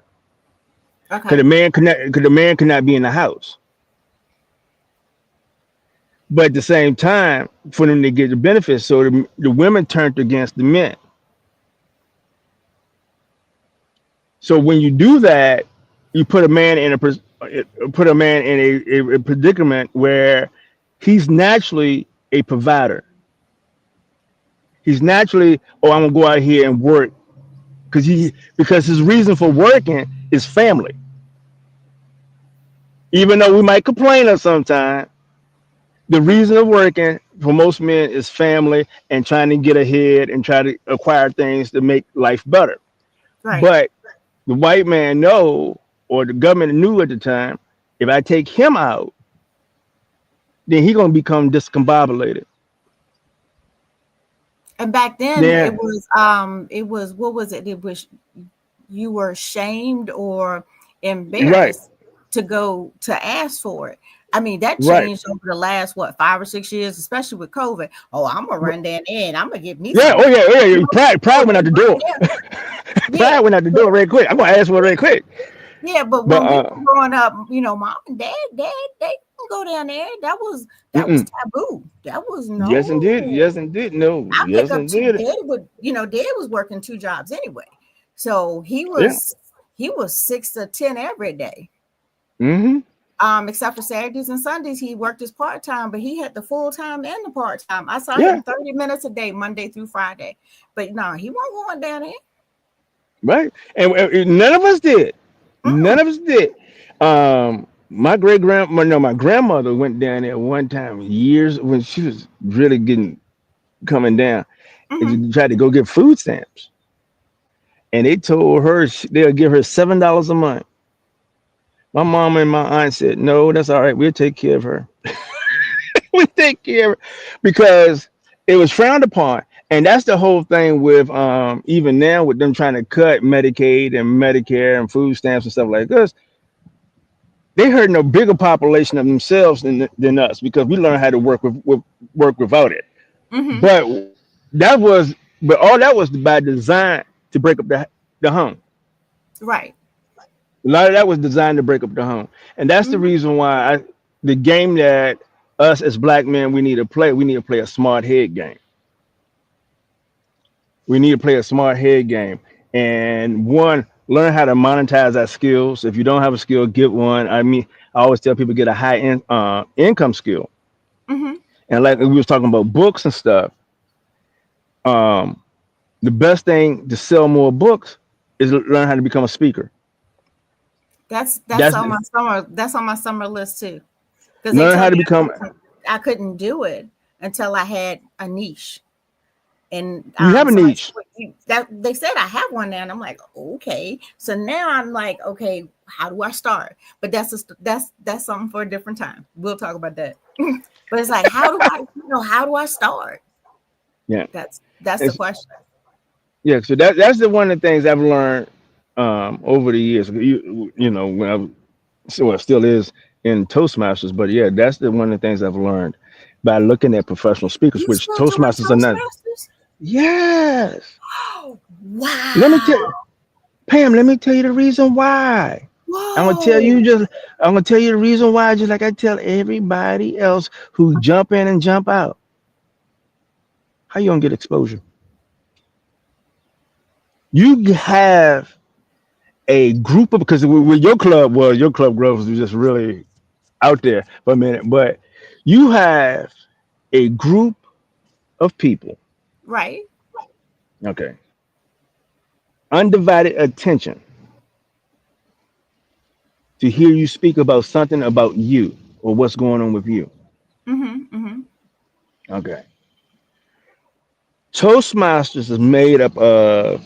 Okay. Because the man could not be in the house. But at the same time, for them to get the benefits, so the women turned against the men. So when you do that, you put a man in a predicament where he's naturally a provider. He's naturally, I'm gonna go out here and work because his reason for working is family. Even though we might complain of sometimes. The reason of working for most men is family and trying to get ahead and try to acquire things to make life better. Right. But the white man or the government knew at the time, if I take him out, then he's going to become discombobulated. And back then it was what was it? It was you were shamed or embarrassed to go to ask for it. I mean, that changed over the last 5 or 6 years, especially with COVID. Oh, I'm gonna run down in. I'm gonna get me. Yeah. Pride went out the door. Pride went out the door very quick. I'm gonna ask for it very quick. Yeah, but when we were growing up, mom and dad, they didn't go down there. That was taboo. That was no. Yes, indeed. No. Yes, indeed. Dad was working 2 jobs anyway, so he was 6 to 10 every day. Mm-hmm. Except for Saturdays and Sundays, he worked his part time, but he had the full time and the part time. I saw Yeah. him 30 minutes a day, Monday through Friday. But no, he won't go on down there. Right. And none of us did. None Mm, of us did. My great grandma, no, my grandmother went down there one time years when she was really getting coming down, and mm-hmm. she tried to go get food stamps, and they told her they'll give her $7 a month. My mom and my aunt said, "No, that's all right. We'll take care of her. We take care of her," because it was frowned upon. And that's the whole thing with even now with them trying to cut Medicaid and Medicare and food stamps and stuff like this. They hurting a bigger population of themselves than us because we learned how to work without it. Mm-hmm. But that was but all that was by design to break up the home. Right. A lot of that was designed to break up the home, and that's the Mm-hmm. reason why the game that us as black men we need to play a smart head game. We need to play a smart head game, and one, learn how to monetize our skills. If you don't have a skill, get one. I mean, I always tell people get a income skill, Mm-hmm. and like we was talking about books and stuff. Um, the best thing to sell more books is learn how to become a speaker. That's That's on my summer list too. Because they learn how told to me become. I couldn't do it until I had a niche. And You have a somebody said, niche. "Well, that they said I have one now," and I'm like, okay. So now I'm like, okay, how do I start? But that's something for a different time. We'll talk about that. But it's like, how do I start? Yeah. That's the It's, question. yeah. So that's the one of the things I've learned over the years. You know when so it still is in Toastmasters, but yeah, that's the one of the things I've learned by looking at professional speakers, You which still doing Toastmasters are not. Toastmasters? Yes. Oh, Let me wow. tell Pam. Let me tell you the reason why. I'm gonna tell you Whoa. just. I'm gonna tell you the reason why, just like I tell everybody else who jump in and jump out. How you gonna get exposure? You have a group of because with your club, well, your club growth was just really out there for a minute, but you have a group of people, Right. okay, undivided attention to hear you speak about something about you or what's going on with you. Mm-hmm. Mm-hmm. Okay. Toastmasters is made up of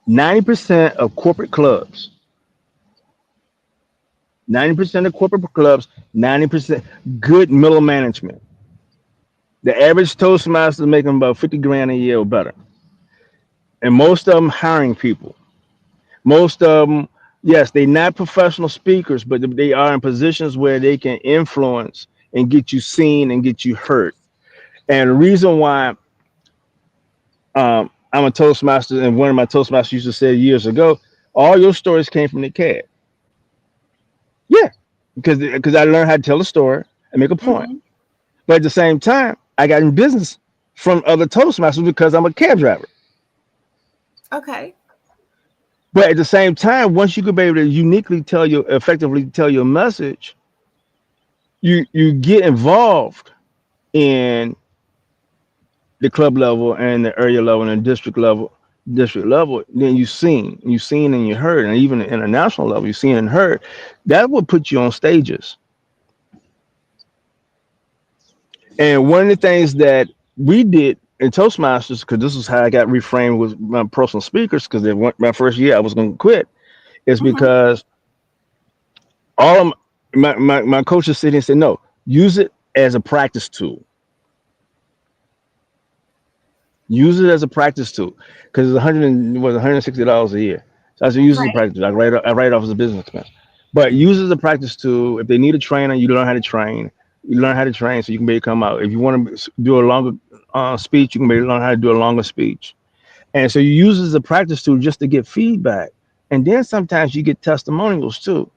90% of corporate clubs, 90% of corporate clubs, 90% good middle management. The average Toastmaster is making about 50 grand a year or better. And most of them hiring people. Most of them, yes, they're not professional speakers, but they are in positions where they can influence and get you seen and get you heard. And the reason why I'm a Toastmaster, and one of my Toastmasters used to say years ago, all your stories came from the CAD. Yeah, because I learned how to tell a story and make a point. Mm-hmm. But at the same time, I got in business from other Toastmasters because I'm a cab driver. Okay. But at the same time, once you could be able to effectively tell your message, you get involved in the club level and the area level and the district level, then you seen and you heard, and even the international level, you seen and heard. That would put you on stages. And one of the things that we did in Toastmasters, because this is how I got reframed with my personal speakers, because my first year I was going to quit, is Mm-hmm. because all of my coaches sit and said, no, use it as a practice tool. Use it as a practice tool because it's 100 was $160 a year. So I said use it as a Right. practice. I write it off as a business expense. But use it as a practice tool. If they need a trainer, you learn how to train. You learn how to train so you can maybe come out. If you want to do a longer speech, you can maybe learn how to do a longer speech. And so you use it as a practice tool just to get feedback. And then sometimes you get testimonials too.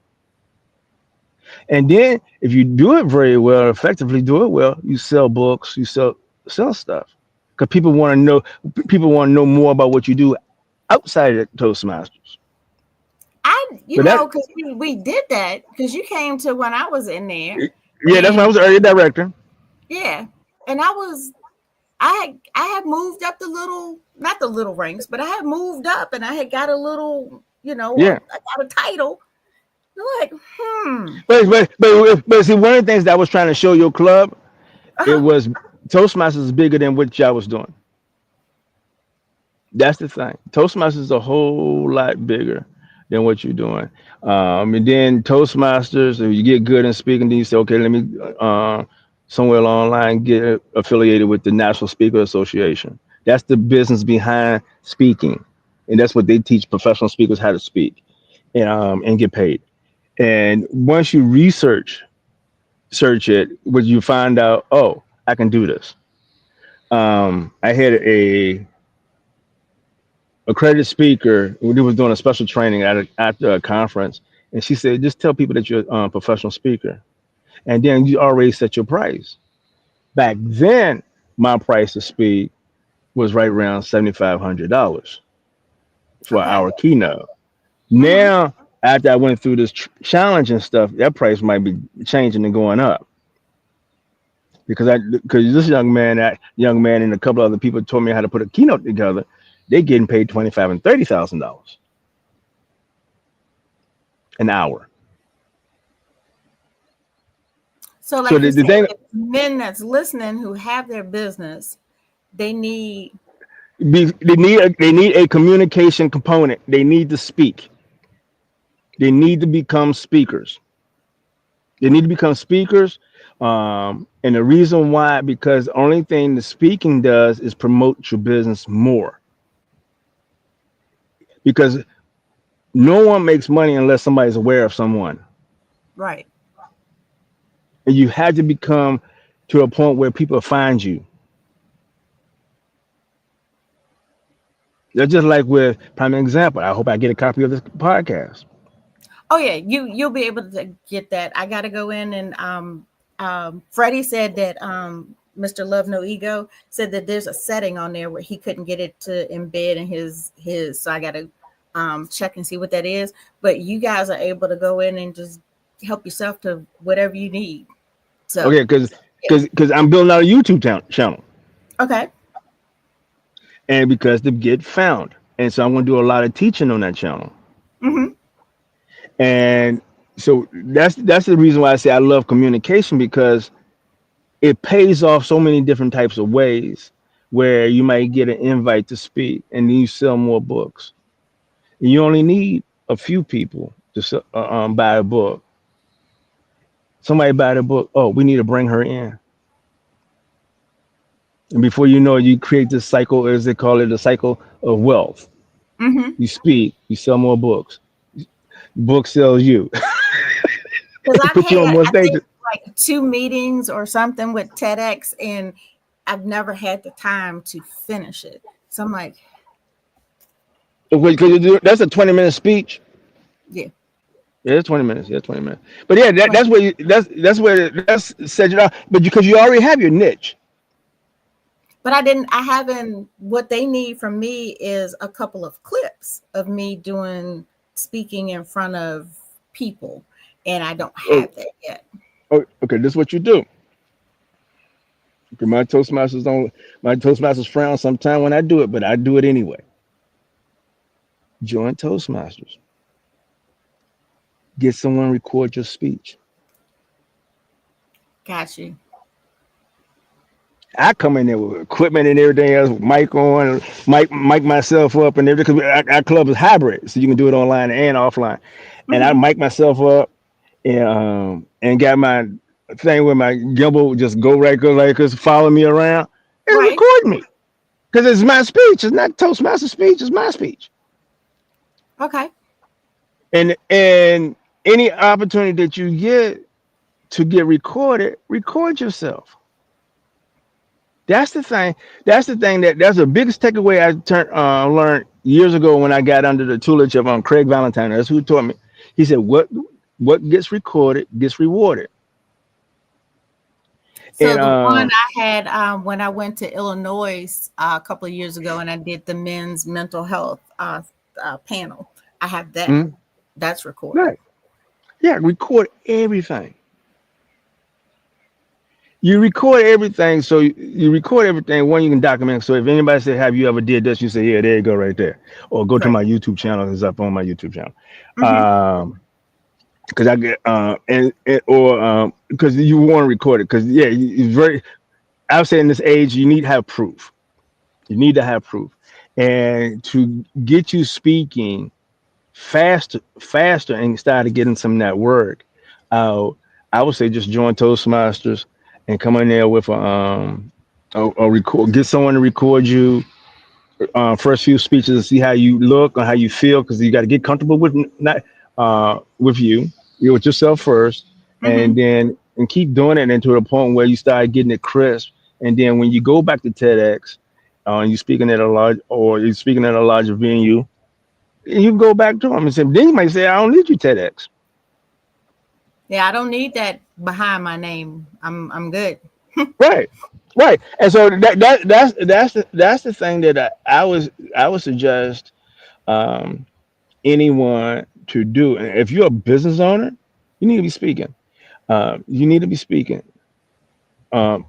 And then if you do it very well, effectively do it well, you sell books, you sell stuff. Because people want to know more about what you do outside of Toastmasters. you But know, that, because we did that because you came to when I was in there, yeah, that's when I and was early director. yeah, and I had moved up the little, not the little ranks, but I had moved up and I had got a little, Yeah. I got a title. You're like, But see, one of the things that I was trying to show your club, it uh-huh, was Toastmasters is bigger than what y'all was doing. That's the thing. Toastmasters is a whole lot bigger than what you're doing. And then Toastmasters, if you get good in speaking, then you say, okay, let me somewhere along the line get affiliated with the National Speaker Association. That's the business behind speaking, and that's what they teach professional speakers how to speak and get paid. And once you search it, what you find out, oh, I can do this. I had a accredited speaker who was doing a special training at a conference, and she said, just tell people that you're a professional speaker, and then you already set your price. Back then, my price to speak was right around $7,500 for okay, our keynote. hmm, Now, after I went through this challenge and stuff, that price might be changing and going up because this young man, and a couple other people told me how to put a keynote together. They're getting paid 25 and $30,000 an hour. so So like you the said, thing, if men that's listening who have their business, they need they need a communication component. They need to speak. They need to become speakers. They need to become speakers. And the reason why, because the only thing the speaking does is promote your business more. Because no one makes money unless somebody's aware of someone. right. And you had to become to a point where people find you. That's just like with prime example. I hope I get a copy of this podcast. Oh yeah, you'll be able to get that. I got to go in and Freddie said that Mr. Love No Ego said that there's a setting on there where he couldn't get it to embed in his. So I got to check and see what that is. But you guys are able to go in and just help yourself to whatever you need. So Okay, because yeah, I'm building out a YouTube channel, okay, and because to get found, and so I'm going to do a lot of teaching on that channel. mm-hmm. And so that's the reason why I say I love communication, because it pays off so many different types of ways where you might get an invite to speak and then you sell more books. And you only need a few people to buy a book. Somebody buy the book. Oh, we need to bring her in. And before you know it, you create this cycle, as they call it, a cycle of wealth. Mm-hmm. You speak, you sell more books. Book sells you. Because I've Put you on had, more I think, stages. like 2 meetings or something with TEDx, and I've never had the time to finish it. So I'm like, Because that's a 20-minute speech. yeah, Yeah, it's 20 minutes. Yeah, 20 minutes. But yeah, right. that's where that's set it off. But because you already have your niche. But I haven't, what they need from me is a couple of clips of me doing speaking in front of people. And I don't Oh, have that yet. okay, this is what you do. Okay, my Toastmasters frown sometime when I do it, but I do it anyway. Join Toastmasters. Get someone record your speech. Got you. I come in there with equipment and everything else, mic on, mic myself up and everything. Because our club is hybrid, so you can do it online and offline. And I Mm-hmm. mic myself up and got my thing where my gimbal just go right, go like this, follow me around and Right. record me because it's my speech. It's not Toastmaster speech. It's my speech. Okay. And any opportunity that you get to get recorded, record yourself. That's the thing. That's the biggest takeaway learned years ago when I got under the tutelage of Craig Valentine. That's who taught me. He said, "What gets recorded gets rewarded." So And the one I had when I went to Illinois a couple of years ago and I did the men's mental health panel, I have that mm, That's recorded. Right. Yeah, record everything. You record everything, so you record everything. One, you can document. So if anybody say, "Have you ever did this?" You say, "Yeah, there you go, right there," or go to Correct. my YouTube channel. It's up on my YouTube channel. Mm-hmm. Because I get and or because you want to record it. Because yeah, it's very. I would say in this age, you need to have proof. You need to have proof, and to get you speaking faster, and started getting some of that work. Uh, I would say just join Toastmasters and come in there with a record. Get someone to record you first few speeches and see how you look or how you feel, because you got to get comfortable with not with you with yourself first, Mm-hmm. and then and keep doing it until the point where you start getting it crisp. And then when you go back to TEDx, and you're speaking at a large or you're speaking at a larger venue, you can go back to them and say, then you might say, I don't need you TEDx. Yeah, I don't need that behind my name. I'm good. Right. Right. And so that's the thing that I would suggest um, anyone to do. And if you're a business owner, you need to be speaking. You need to be speaking. Um,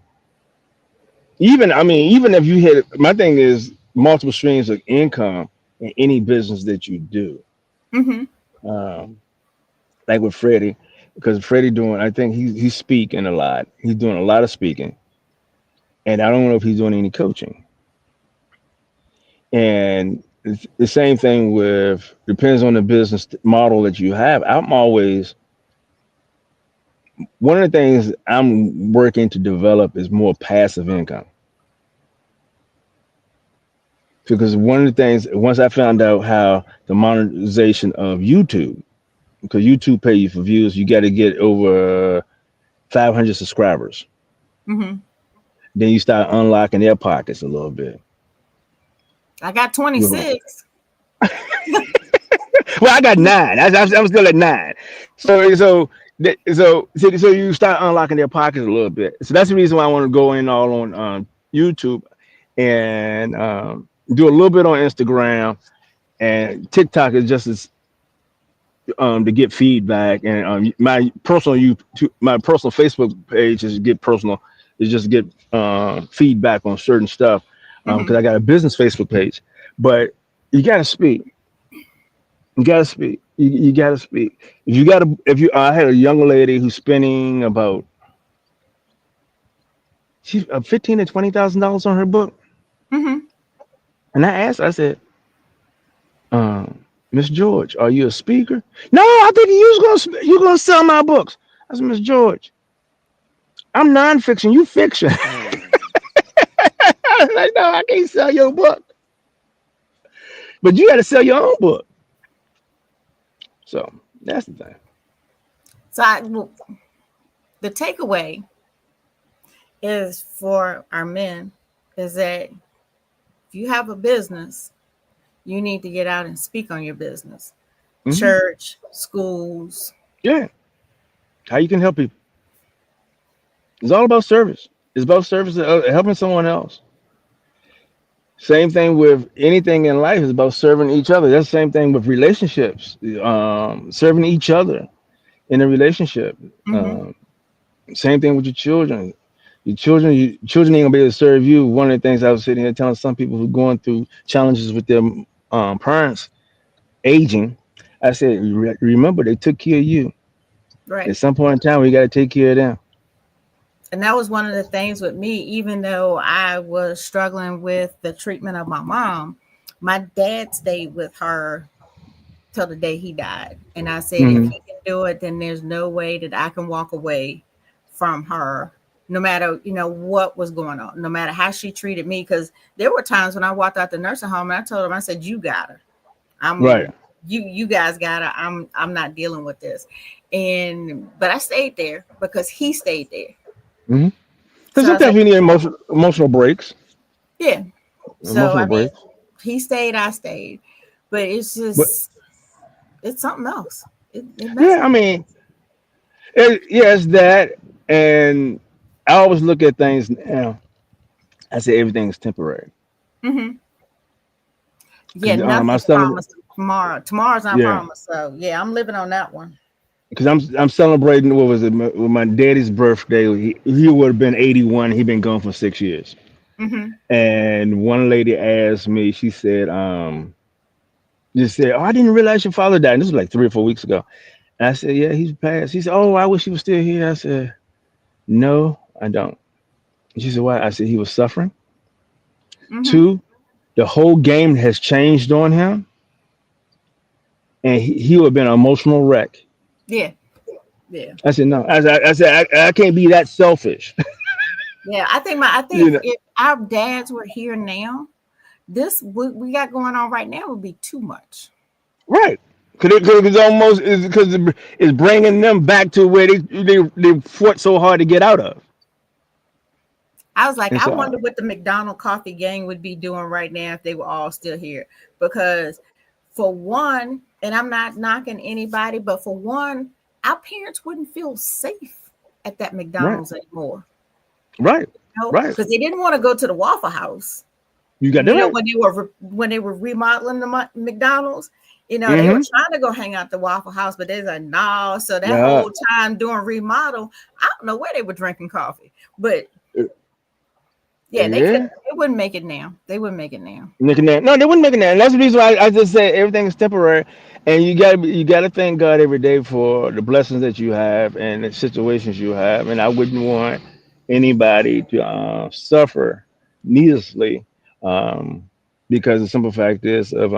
even if you hit, my thing is multiple streams of income in any business that you do. Mm-hmm. Um, like with Freddie, because Freddie doing, I think he's speaking a lot. He's doing a lot of speaking, and I don't know if he's doing any coaching. And it's the same thing with depends on the business model that you have. I'm always one of the things I'm working to develop is more passive income, because one of the things once I found out how the monetization of YouTube, because YouTube pay you for views, you got to get over 500 subscribers. Mm-hmm. Then you start unlocking their pockets a little bit. I got Well, 26. I got nine. I'm still at nine. So you start unlocking their pockets a little bit. So that's the reason why I want to go in all on YouTube and do a little bit on Instagram, and TikTok is just as to get feedback, and my personal Facebook page is get personal is just get feedback on certain stuff, Mm-hmm. because I got a business Facebook page. But you got to speak. You got to speak. You got to speak. If you got to, if you, I had a young lady who's spending about she's $15,000 to $20,000 on her book, Mm-hmm. and I asked, I said, Miss George, are you a speaker? No, I think you gonna sell my books. I said, Miss George, I'm nonfiction. You fiction. I was like, no, I can't sell your book, but you got to sell your own book. So that's the thing. Well, the takeaway is for our men is that if you have a business, you need to get out and speak on your business. Hmm. Church, schools. Yeah, how you can help people. It's all about service. It's about service, helping someone else. Same thing with anything in life is about serving each other. That's the same thing with relationships. Serving each other in a relationship. Mm-hmm. Um, Same thing with your children. Your children ain't gonna be able to serve you. One of the things I was sitting here telling some people who are going through challenges with their parents aging, I said, remember they took care of you. Right. At some point in time, we got to take care of them. And that was one of the things with me, even though I was struggling with the treatment of my mom, my dad stayed with her till the day he died. And I said, if Hmm. he can do it, then there's no way that I can walk away from her, no matter, what was going on, no matter how she treated me. Because there were times when I walked out the nursing home and I told him, I said, you got her. Right. You guys got her. I'm not dealing with this. But I stayed there because he stayed there. Hmm. Because So I was sometimes like, we need emotional breaks. yeah. So Emotional I mean, breaks. he stayed, I stayed. But it's But just it's something else. It yeah, messes. yeah, it's that. And I always look at things now. I say everything's temporary. Mm-hmm. Yeah, Because I nothing's started. promised. tomorrow. Tomorrow's not Yeah, promised. So yeah, I'm living on that one. because I'm celebrating what was it with my daddy's birthday. He would have been 81. He'd been gone for 6 years. Hmm. And one lady asked me, she said, just said, "Oh, I didn't realize your father died." And this was like 3 or 4 weeks ago. And I said, "Yeah, he's passed." She said, "Oh, I wish he was still here." I said, "No, I don't." She said, "Why?" I said, "He was suffering. Hmm. Two, the whole game has changed on him, and he would have been an emotional wreck." Yeah, yeah, I said, "No." I can't be that selfish. yeah. I think you know, if our dads were here now, this what we got going on right now would be too much. right? Because it's almost because it's bringing them back to where they fought so hard to get out of. I was like, And I so, wonder what the McDonald coffee gang would be doing right now if they were all still here. Because for one, and I'm not knocking anybody, but for one, our parents wouldn't feel safe at that right, McDonald's anymore. right, right. Because they didn't want to go to the Waffle House. You got that right. When they were remodeling the McDonald's, they were Mm-hmm. trying to go hang out the Waffle House, but they're like, no. So that Yeah. whole time doing remodel, I don't know where they were drinking coffee, but yeah, Yeah. they wouldn't make it now. They wouldn't make it now. Making that. No, they wouldn't make that. And that's the reason why I just say everything is temporary. And you gotta thank God every day for the blessings that you have and the situations you have. And I wouldn't want anybody to suffer needlessly, um, because the simple fact is of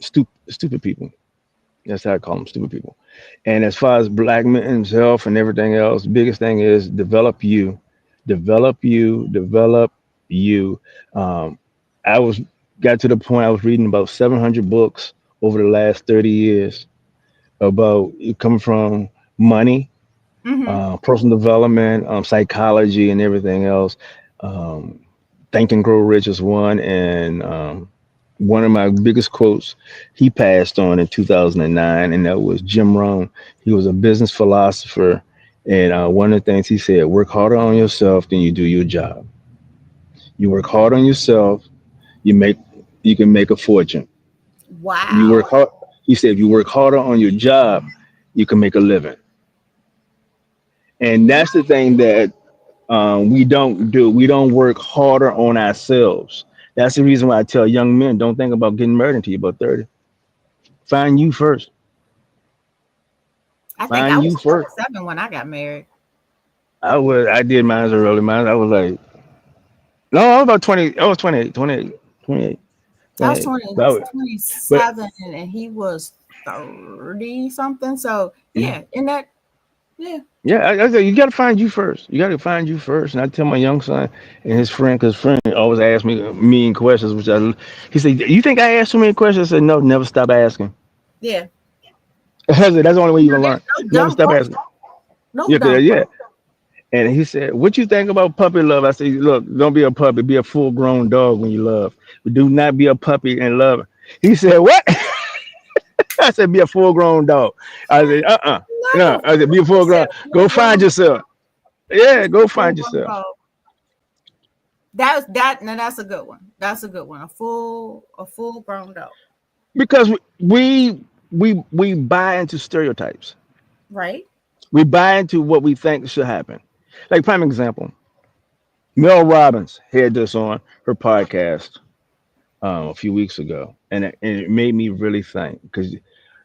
stupid people. That's how I call them, stupid people. And as far as black men's health and everything else, biggest thing is develop you. Um, I was got to the point I was reading about 700 books over the last 30 years about it coming from money, Hmm. personal development, psychology, and everything else. Um, Think and Grow Rich is one, and one of my biggest quotes. He passed on in 2009, and that was Jim Rohn. He was a business philosopher, and one of the things he said: "Work harder on yourself than you do your job. You work hard on yourself, you make you can make a fortune. You Wow. work hard." He said, "If you work harder on your job, you can make a living." And that's the thing that we don't do. We don't work harder on ourselves. That's the reason why I tell young men don't think about getting married until you're about 30. Find you first. I think I Find you was first. 27 when I got married. I did mine early. Mine, I was like, no, I was about 20. I was 28, 28, 28, I was 28. 20 But 27 and he was 30 something. So yeah, yeah, in that, yeah. yeah, I said, you got to find you first. You got to find you first. And I tell my young son and his friend, because friend always asks me mean questions, he said, "You think I ask too many questions?" I said, "No, never stop asking." Yeah. I said, "That's the only way you're gonna learn. There's no Never dumb stop asking." question. No Yeah, dumb yeah. question. And he said, "What you think about puppy love?" I said, "Look, don't be a puppy. Be a full grown dog when you love. But do not be a puppy and love." He said, "What?" I said, "Be a full grown dog." I said, Like No. a I said, "Be a he full said grown. Go full find grown. yourself. He Yeah, said go full find grown yourself." dog. That now that's a good one. That's a good one. A full grown dog. Because we buy into stereotypes. Right? We buy into what we think should happen. Like prime example, Mel Robbins had this on her podcast a few weeks ago, and it made me really think because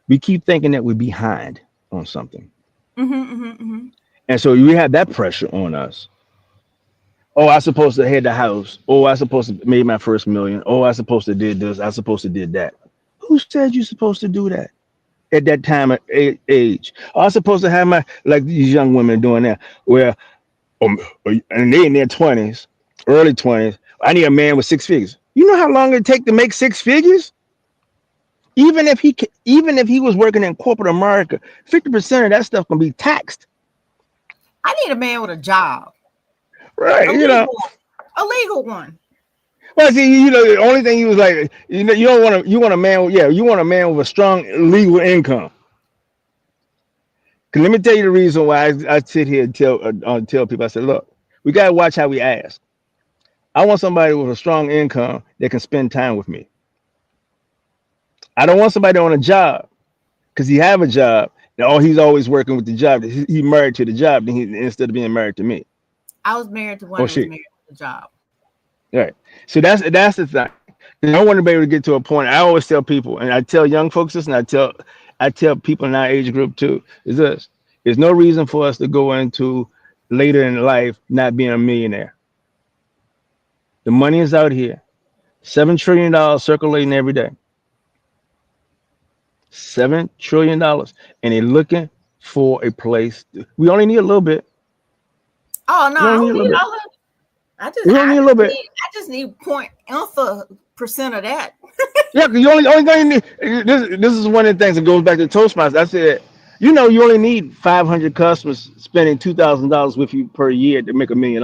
we keep thinking that we're behind on something, Mm-hmm, mm-hmm, mm-hmm. and so we have that pressure on us. Oh, I supposed to head the house. Oh, I supposed to made my first million. Oh, I supposed to did this. I supposed to did that. Who said you supposed to do that at that time of age? Oh, I supposed to have my like these young women doing that, where um, and they in their 20s, early 20s. I need a man with six figures. You know how long it take to make six figures? Even if he was working in corporate America, 50% of that stuff can be taxed. I need a man with a job. Right, A legal one. Well, see, the only thing he was like, you don't want to, you want a man, yeah, you want a man with a strong legal income. 'Cause let me tell you the reason why I sit here and tell people. I said, look, we gotta watch how we ask. I want somebody with a strong income that can spend time with me. I don't want somebody on a job because he have a job. And oh, he's always working with the job. He married to the job instead of being married to me I was married to one or that was she. married to the job. Right. So that's the thing. And I want to be able to get to a point. I always tell people, and I tell young folks this, and I tell people in our age group too, is this: there's no reason for us to go into later in life not being a millionaire. The money is out here, $7 trillion circulating every day, $7 trillion, and they're looking for a place. We only need a little bit. Oh no, We I only need don't a little need bit. all of it. We only need a little bit. I just need point alpha percent of that. Yeah, 'cause you only thing you need, this is one of the things that goes back to Toastmasters. I said, you only need 500 customers spending $2,000 with you per year to make $1 million.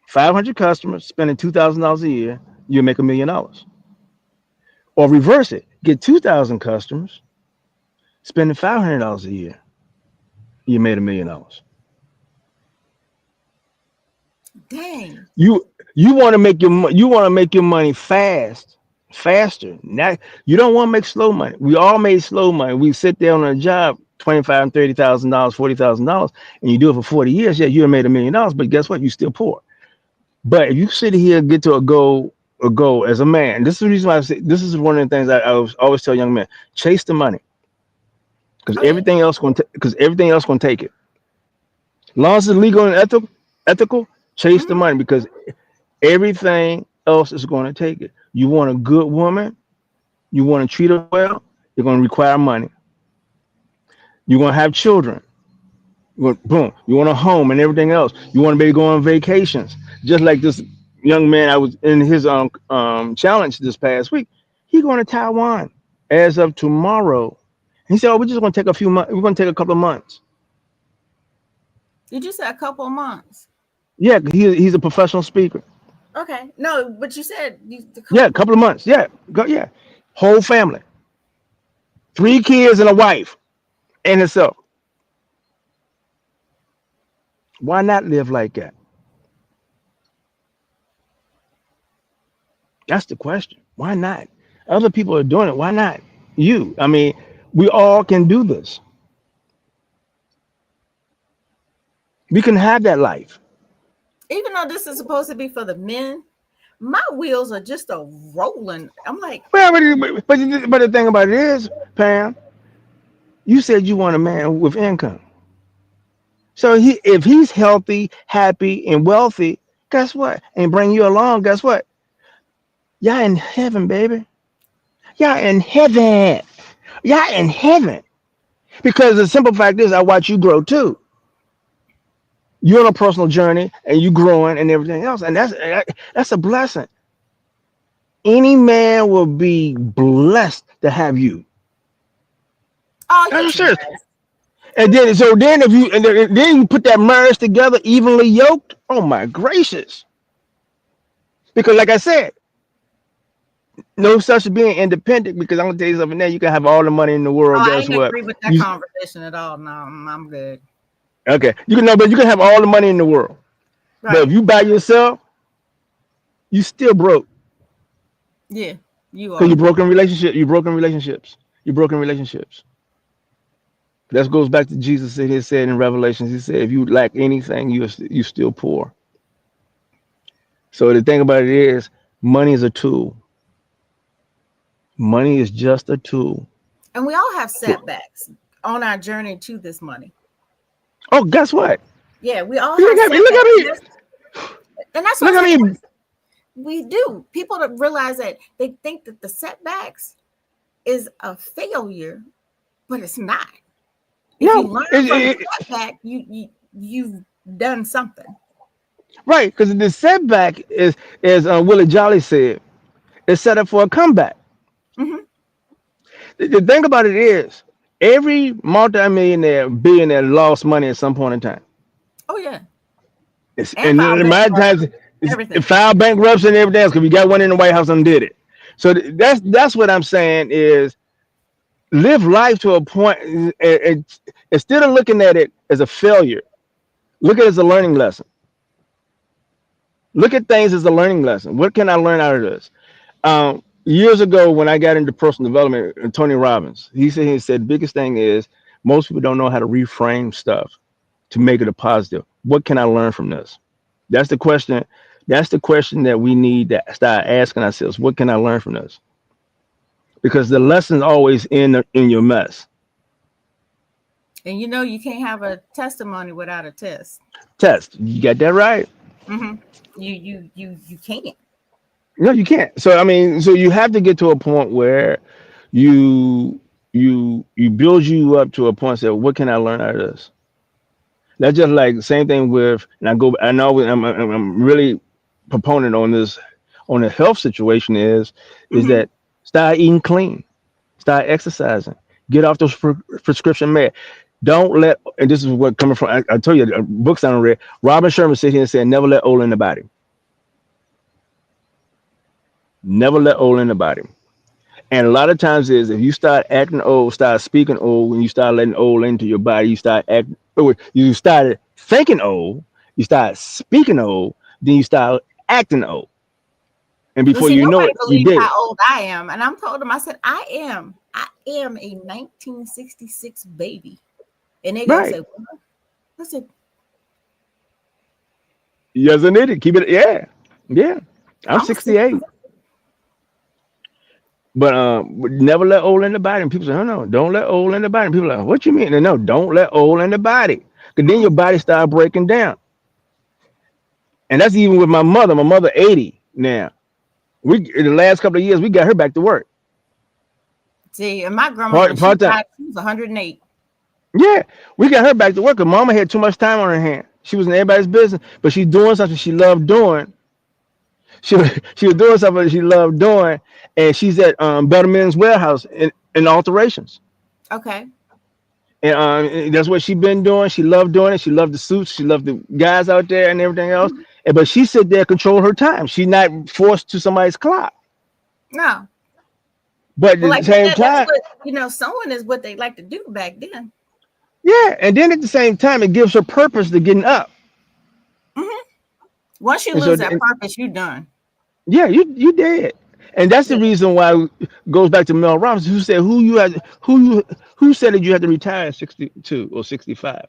500 customers spending $2,000 a year, you'll make $1 million. Or reverse it, get 2,000 customers spending $500 a year, you made $1 million. Dang. You want to make your money faster. Now you don't want to make slow money. We all made slow money. We sit there on a job, $25,000, $30,000, $40,000, and you do it for 40 years. Yeah, you made $1 million, but guess what? You still poor. But if you sit here and get to a goal as a man, this is the reason why I say this is one of the things always tell young men: chase the money, because Oh yeah. everything else gonna take it. As long as it's legal and ethical, chase the Mhm. money because everything else is going to take it. You want a good woman, you want to treat her well, you're going to require money. You're going to have children. Boom. You want a home and everything else. You want to be able to go on vacations. Just like this young man, I was in his challenge this past week. He going to Taiwan as of tomorrow. He said, "Oh, we're just going to take a few months. We're going to take a couple of months." Did you say a couple of months? Yeah, he's a professional speaker. Okay. No, but you said the Yeah, a couple. couple of months. Yeah, yeah. Whole family, 3 kids and a wife and himself. Why not live like that? That's the question. Why not? Other people are doing it. Why not you? I mean, we all can do this. We can have that life. Even though this is supposed to be for the men, my wheels are just a rolling. I'm like, Well, but the thing about it is, Pam, you said you want a man with income. So if he's healthy, happy, and wealthy, guess what? And bring you along, guess what? Y'all in heaven, baby. Y'all in heaven. Y'all in heaven. Because the simple fact is, I watch you grow too. You're on a personal journey and you growing and everything else, and that's a blessing. Any man will be blessed to have you. oh I'm yes, serious. yes. And then if you then you put that marriage together evenly yoked. Oh my gracious! Because like I said, no such being independent. Because I'm gonna tell you something. Now you can have all the money in the Oh, world. I Guess ain't what? agree with that You conversation at all. No, I'm good. okay? You can know, but you can have all the money in the world. But if Right. you by yourself, you still broke Yeah, you because you are. broken relationship. You broken relationships. You broken relationships. That goes back to Jesus said. He said in Revelations. He said, "If you lack anything, you still poor." So the thing about it is, money is a tool. Money is just a tool. And we all have setbacks on our journey to this money. Oh, guess what? Yeah, we all Look have at me! Look setbacks. at me! And that's what Look I'm at saying. me! We do. People don't realize that they think that the setbacks is a failure, but it's not. If you No, learn from the setback, you've done something. right, because the setback is, as Willie Jolly said, is set up for a comeback. Hmm. The thing about it is, every multimillionaire, billionaire lost money at some point in time. Oh yeah, and And file in my bankruptcy, times, it's everything. filed bankruptcy and everything else because we got one in the White House and did it. So that's what I'm saying is live life to a point. Instead of looking at it as a failure, look at it as a learning lesson. Look at things as a learning lesson. What can I learn out of this? Years ago, when I got into personal development, Tony Robbins, he said the biggest thing is most people don't know how to reframe stuff to make it a positive. What can I learn from this? That's the question. That's the question that we need to start asking ourselves. What can I learn from this? Because the lesson's always in your mess. And you can't have a testimony without a test. Test. You got that right. Mm-hmm. You can't. No, you can't. So I mean, so you have to get to a point where you you build you up to a point. Say, what can I learn out of this? That's just like the same thing with. And I go. I know I'm really proponent on this on the health situation is Mm-hmm. that start eating clean, start exercising, get off those prescription meds. Don't let. And this is what coming from. I told you, books I don't read. Robin Sherman said here and said, never let old in the body. Never let old in the body. And a lot of times is if you start acting old, start speaking old, when you start letting old into your body, you start acting, you started thinking old, you start speaking old, then you start acting old. And Well, before see, you know nobody it, you believes did. how old I am, and I'm told them. I said I am a 1966 baby, and they gonna Right. say, "What?" I said, Yes, I need it. Keep it. Yeah. Yeah. I'm I'm a 60. 68. But never let old in the body. And people say, oh no, don't let old in the body. And people are like, what you mean? And no, don't let old in the body. Because then your Mhm. body start breaking down. And that's even with my mother. My mother 80 now. We in the last couple of years, we got her back to work. See, and my grandma when she Part time. died, she was 108. Yeah, we got her back to work. Cause mama had too much time on her hand. She was in everybody's business, but she's doing something she loved doing. She was doing something she loved doing, and she's at Better Men's Warehouse in alterations. Okay. And that's what she been doing. She loved doing it. She loved the suits. She loved the guys out there and everything else. Mhm. But she sit there control her time. She's not forced to somebody's clock. No, But but at like the you same said, that's time, what sewing is what they like to do back then. yeah. And then at the same time, it gives her purpose to getting up. Hmm. Once you And so, lose that purpose, you done. yeah, you did. And that's the Yeah. reason why it goes back to Mel Robbins, who said who said that you had to retire at 62 or 65.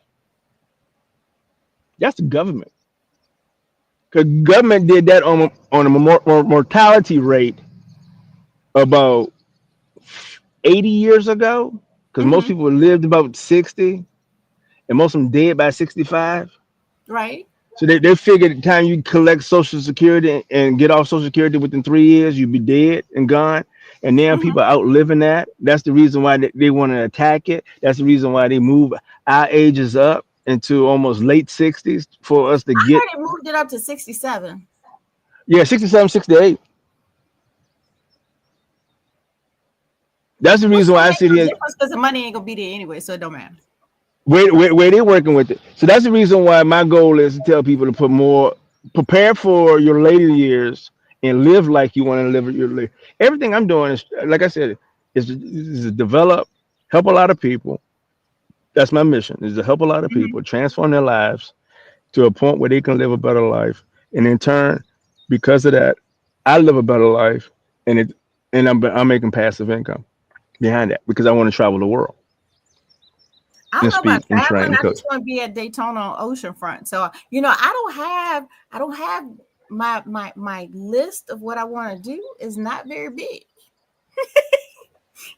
That's the government. Because government did that on a mortality rate about 80 years ago, because most Hmm. people lived about 60 and most of them dead by 65. Right. So they figured the time you collect Social Security and get off Social Security within 3 years, you'd be dead and gone. And now Hmm. people are outliving that. That's the reason why they want to attack it. That's the reason why they move our ages up into almost late 60s for us to I get, heard it moved it up to 67. yeah, 67, 68. That's the Which reason why don't I make sit no here. difference because the money ain't gonna be there anyway, so it don't matter. Where they're working with it. So that's the reason why my goal is to tell people to put more, prepare for your later years and live like you want to live your life. Everything I'm doing is, like I said, is to develop, help a lot of people. That's my mission, is to help a lot of Hmm. people, transform their lives to a point where they can live a better life. And in turn, because of that, I live a better life, and I'm making passive income behind that because I want to travel the world I don't and know about speak and traveling. train and I coach. just want to be at Daytona on oceanfront. So I don't have my list of what I want to do is not very big.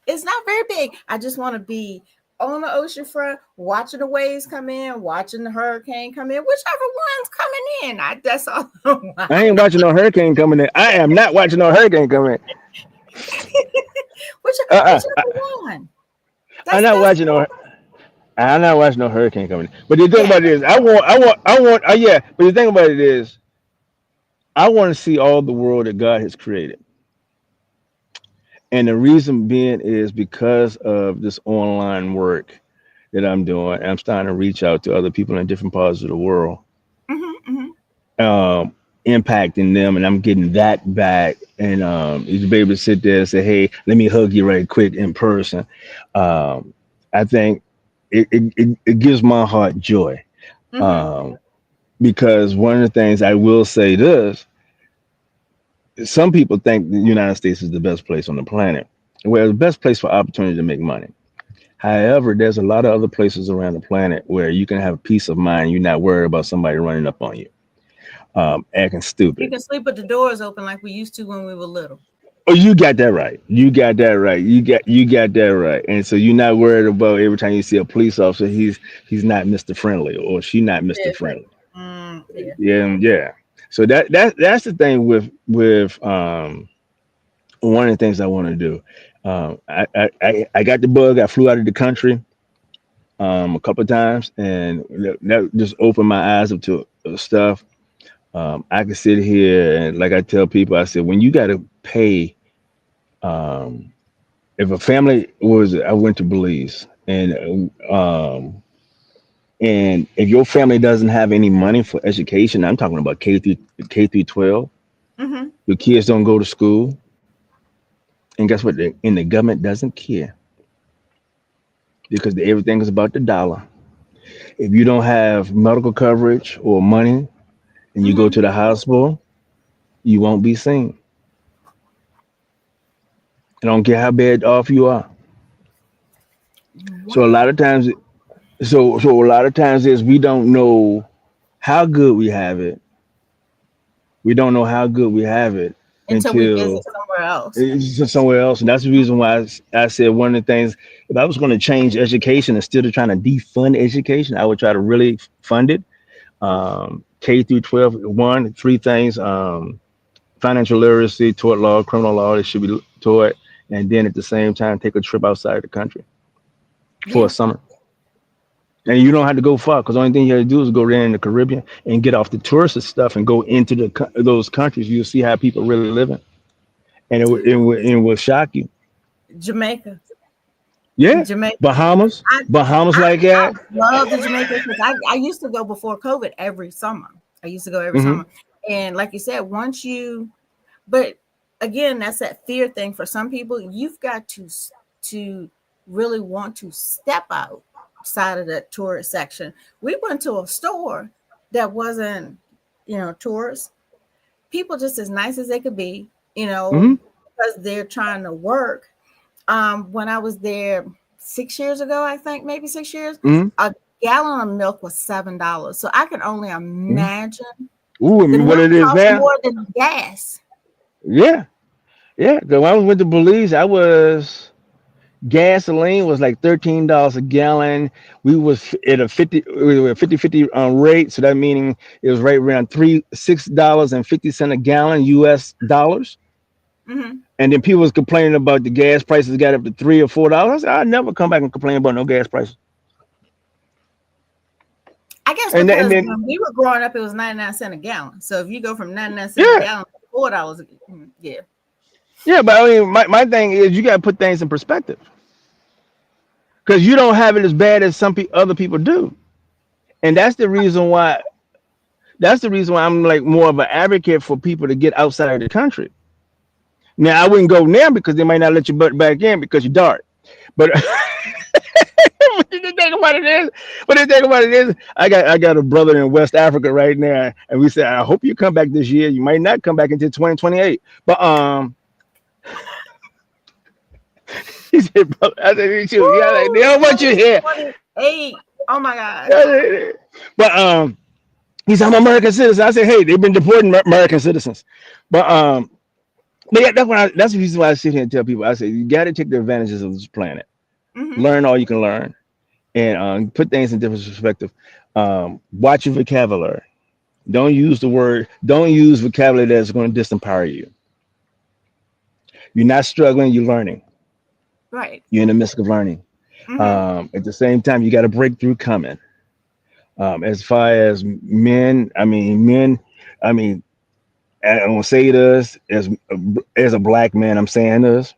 It's not very big. I just want to be on the ocean front, watching the waves come in, watching the hurricane come in, whichever one's coming in. That's all I want. I ain't watching no hurricane coming in. I am not watching no hurricane coming in. Uh Whichever one. I'm That's not that's watching no. I'm not watching no hurricane coming in. But the thing yeah. about it is, I want. Yeah. But the thing about it is, I want to see all the world that God has created, and the reason being is because of this online work that I'm doing. I'm starting to reach out to other people in different parts of the world, Hmm. Hmm. um, impacting them, and I'm getting that back. And you be able to sit there and say, "Hey, let me hug you right quick in person." Um, I think it gives my heart joy, Hmm. um, because one of the things I will say this: some people think the United States is the best place on the planet. Well, the best place for opportunity to make money. However, there's a lot of other places around the planet where you can have peace of mind. You're not worried about somebody running up on you, acting You stupid. can sleep with the doors open like we used to when we were little. Oh, you got that right. You got that right. You got that right. And so you're not worried about every time you see a police officer, he's not Mr. Friendly or she not Mr. Yeah. Friendly. Yeah. Yeah, yeah. So that's the thing with one of the things I want to do. I got the bug. I flew out of the country a couple of times, and that just opened my eyes up to stuff. I could sit here and, like I tell people, I said, when you got to pay, um, if a family was, I went to Belize, and if your family doesn't have any money for education, I'm talking about K through 12. Mm-hmm. Your kids don't go to school, and guess what? And the government doesn't care because everything is about the dollar. If you don't have medical coverage or money, and you go Mm-hmm. to the hospital, you won't be seen. I don't care how bad off you are. So a Wow. lot of times, so a lot of times is we don't know how good we have it. We don't know how good we have it Until we until visit somewhere else. it's just somewhere else. And that's the reason why I said one of the things, if I was going to change education instead of trying to defund education, I would try to really fund it. K through 12, one, three things: financial literacy, tort law, criminal law. They should be taught, and then at the same time, take a trip outside the country for a Yeah. summer. And you don't have to go far because the only thing you have to do is go there in the Caribbean and get off the tourist stuff and go into those countries. You'll see how people really living, and it will shock you. Jamaica. Yeah, Jamaica. Bahamas, I Bahamas like I that. love the Jamaica because I used to go before COVID every summer. I used to go every Hmm. summer. And like you said, once you but again, that's that fear thing for some people. You've got to really want to step outside of that tourist section. We went to a store that wasn't, tourist. People just as nice as they could be, Hmm. because they're trying to work. When I was there 6 years ago, I think maybe 6 years, Hmm. a gallon of milk was $7. So I can only Hmm. imagine Ooh, the and what milk it is costs now? more than gas. Yeah, yeah. 'Cause when I went to Belize, I was gasoline was like $13 a gallon. We was at a 50 we were 50 rate, so that meaning it was right around $6.50 a gallon US dollars. Hmm. And then people was complaining about the gas prices got up to $3 or $4. I never come back and complain about no gas prices. I guess And because then when we were growing up, it was 99 cents a gallon. So if you go from 99 cents a yeah, gallon to $4, yeah. yeah, but I mean my thing is you gotta put things in perspective. Because you don't have it as bad as other people do. And that's the reason why I'm like more of an advocate for people to get outside of the country. Now I wouldn't go there because they might not let you butt back in because you're dark. But what the thing about it is, I got a brother in West Africa right now, and we said I hope you come back this year. You might not come back until 2028. But he said, brother, I said, shoot, yeah, like, they Woo, don't want you here. 2028. Oh my gosh. But he said I'm an American citizen. I said, hey, they've been deporting American citizens. But yeah, that's the reason why I sit here and tell people. I say you got to take the advantages of this planet, Hmm. learn all you can learn, and put things in different perspective. Watch your vocabulary. Don't use vocabulary that's going to disempower you. You're not struggling. You're learning. Right. You're in the midst of learning. Hmm. At the same time, you got a breakthrough coming. As far as men. I mean, I'm gonna say this as a black man. I'm saying this.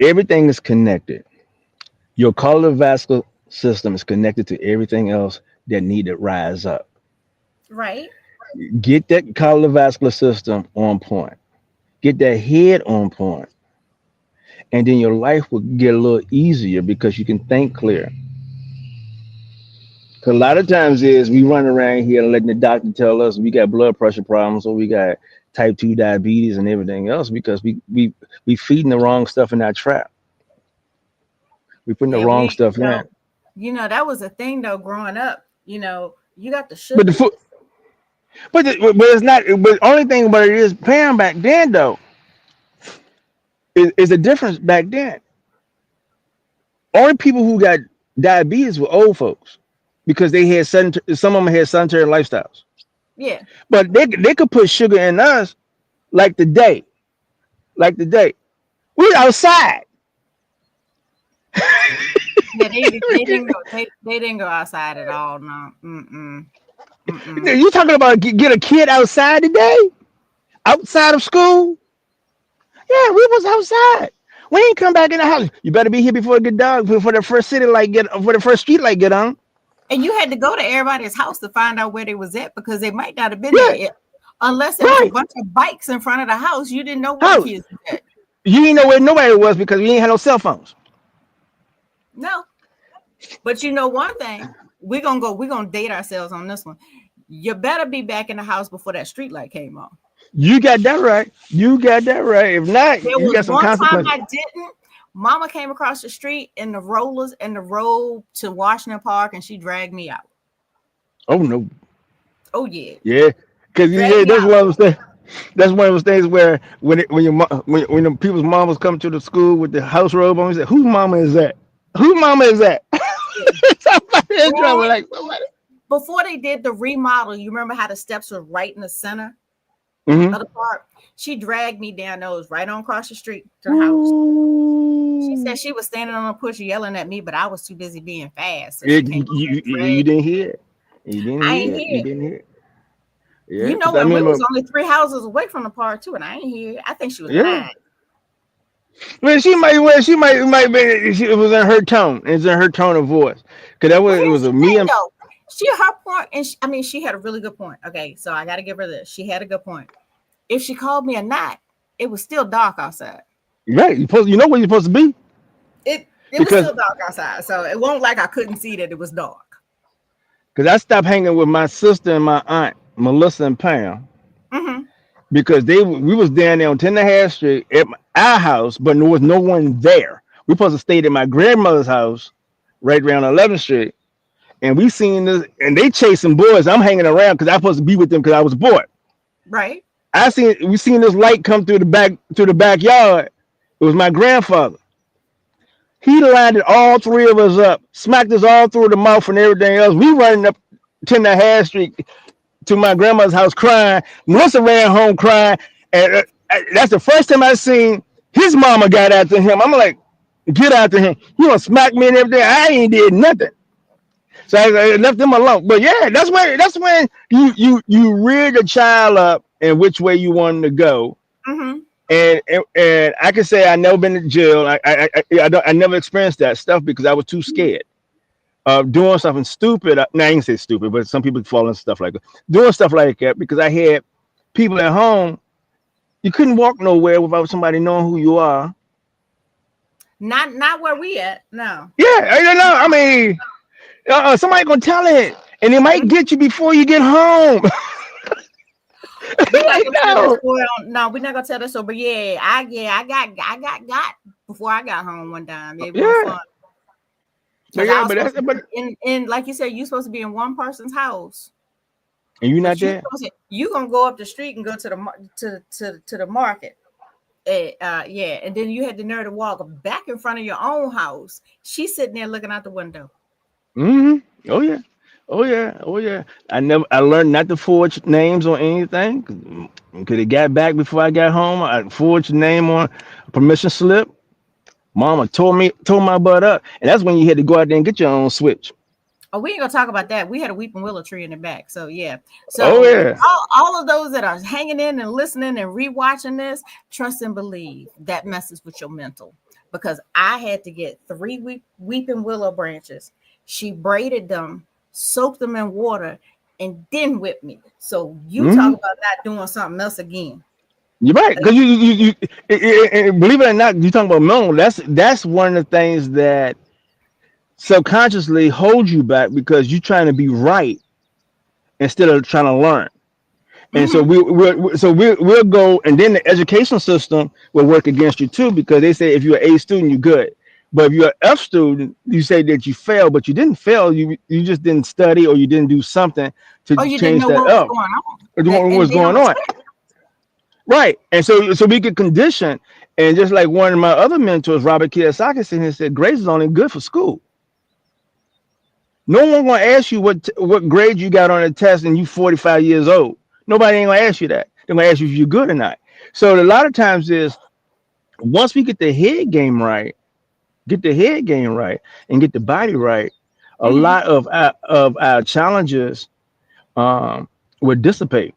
Everything is connected. Your cardiovascular system is connected to everything else that need to rise up. Right. Get that cardiovascular system on point. Get that head on point, and then your life will get a little easier because you can think clear. 'Cause a lot of times is we run around here and letting the doctor tell us we got blood pressure problems or we got type 2 diabetes and everything else because we feeding the wrong stuff in that trap. We putting the Yeah, wrong we, stuff in. that was a thing though growing up. You got the But the sugar. food, but it's not. But the only thing about it is, Pam, back then though, is the difference back then. Only people who got diabetes were old folks because they had some of them had sedentary lifestyles. Yeah, But they could put sugar in us like the day, like the day we outside. yeah. They didn't go. They didn't go outside at all. No. Mm-mm. Mm-mm. You talking about get a kid outside today, outside of school? Yeah, we was outside. We ain't come back in the house. You better be here before it get dark, before the first city light get, before the first street light get on. And you had to go to everybody's house to find out where they was at because they might not have been there Yeah, yet. Unless there was a right. bunch of bikes in front of the house, you didn't know where the How kids was at. you ain't know where nobody was because we ain't had no cell phones. No, but you know one thing, we're gonna date ourselves on this one. You better be back in the house before that street light came on. You got that right. You got that right. If not, There you was got some one time consequences. I didn't. Mama came across the street in the rollers and the road to Washington Park, and she dragged me out. Oh no, Oh yeah, yeah, because dragged yeah, me that's out. one of those things. That's one of those things where when your when the people's mamas come to the school with the house robe on, you say, "Whose mama is that? Whose mama is that?" Yeah. Somebody in trouble, Boy, like somebody. before they did the remodel, you remember how the steps were right in the center Mm-hmm. of the park? She dragged me down those right on across the street to the house. She Ooh. said she was standing on a push yelling at me, but I was too busy being fast. So she It, came over and you dragged me. didn't hear it. You didn't I ain't hear it. You hear it. didn't hear it. Yeah, You because know, I and we was remember. only 3 houses away from the park too, and I ain't hear it. I think she was Yeah. lying. Well, she might be. It was in her tone. It's in her tone of voice. Cause that Well, was it here's was the a me thing and though. Her point, and I mean, she had a really good point. Okay, so I got to give her this. She had a good point. If she called me a night, it was still dark outside. right. You know where you're supposed to be It was because still dark outside, so it won't like I couldn't see that it was dark. I stopped hanging with my sister and my aunt Melissa and Pam Mm-hmm. because we was down there on 10 and a half Street at our house, but there was no one there. We supposed to stay at my grandmother's house right around 11th Street, and we seen this, and they chasing boys. I'm hanging around because I supposed to be with them because I was bored. Right. We seen this light come through the backyard. It was my grandfather. He landed all three of us up, smacked us all through the mouth and everything else. We running up 10 and a half Street to my grandmother's house crying. Melissa ran home crying. And that's the first time I seen his mama got after him. I'm like, get after him. He gonna smack me and everything. I ain't did nothing. So I left them alone. But yeah, that's when you rear the child up in which way you want him to go. Mm-hmm. And I can say I never been to jail. I never experienced that stuff because I was too scared of doing something stupid. Now I ain't say stupid, but some people fall into stuff like that. Doing stuff like that because I had people at home. You couldn't walk nowhere without somebody knowing who you are. Not where we at. No. Yeah, I don't know. I mean, somebody gonna tell it, and it might get you before you get home. We're not Like gonna tell that no. story. No, we're not gonna tell that story. But I got before I got home one time. It wasn't Yeah, fun but because I yeah, was but supposed that's to but be in like you said, you supposed to be in one person's house, and you not but there. you gonna go up the street and go to the to the market. Yeah, and then you had the nerve to walk back in front of your own house. She's sitting there looking out the window. Hmm. Oh yeah. Oh yeah. Oh yeah. I learned not to forge names on anything because it got back before I got home. I forged a name on a permission slip. Mama tore my butt up, and that's when you had to go out there and get your own switch. Oh, we ain't gonna talk about that. We had a weeping willow tree in the back. So yeah. Oh So yeah. all of those that are hanging in and listening and rewatching this, trust and believe that messes with your mental. Because I had to get 3 weeping willow branches. She braided them, soaked them in water, and then whipped me. So you talk Hmm. about not doing something else again. You're right, because believe it or not, you talking about mental. That's one of the things that subconsciously holds you back because you're trying to be right instead of trying to learn. And so Mm-hmm. we'll go, and then the educational system will work against you too, because they say if you're an A student, you're good. But if you're an F student, you say that you failed, but you didn't fail. You just didn't study, or you didn't do something to Oh, you didn't change know that what was up. going on. Or That and what's they don't going on, expect. right? And so we get conditioned, and just like one of my other mentors, Robert Kiyosaki, said, he said, grades is only good for school. No one gonna ask you what grade you got on a test, and you 45 years old. Nobody ain't gonna ask you that. They're gonna ask you if you're good or not. So a lot of times is, once we get the head game right, and get the body right, a Mm-hmm. lot of our challenges um, will dissipate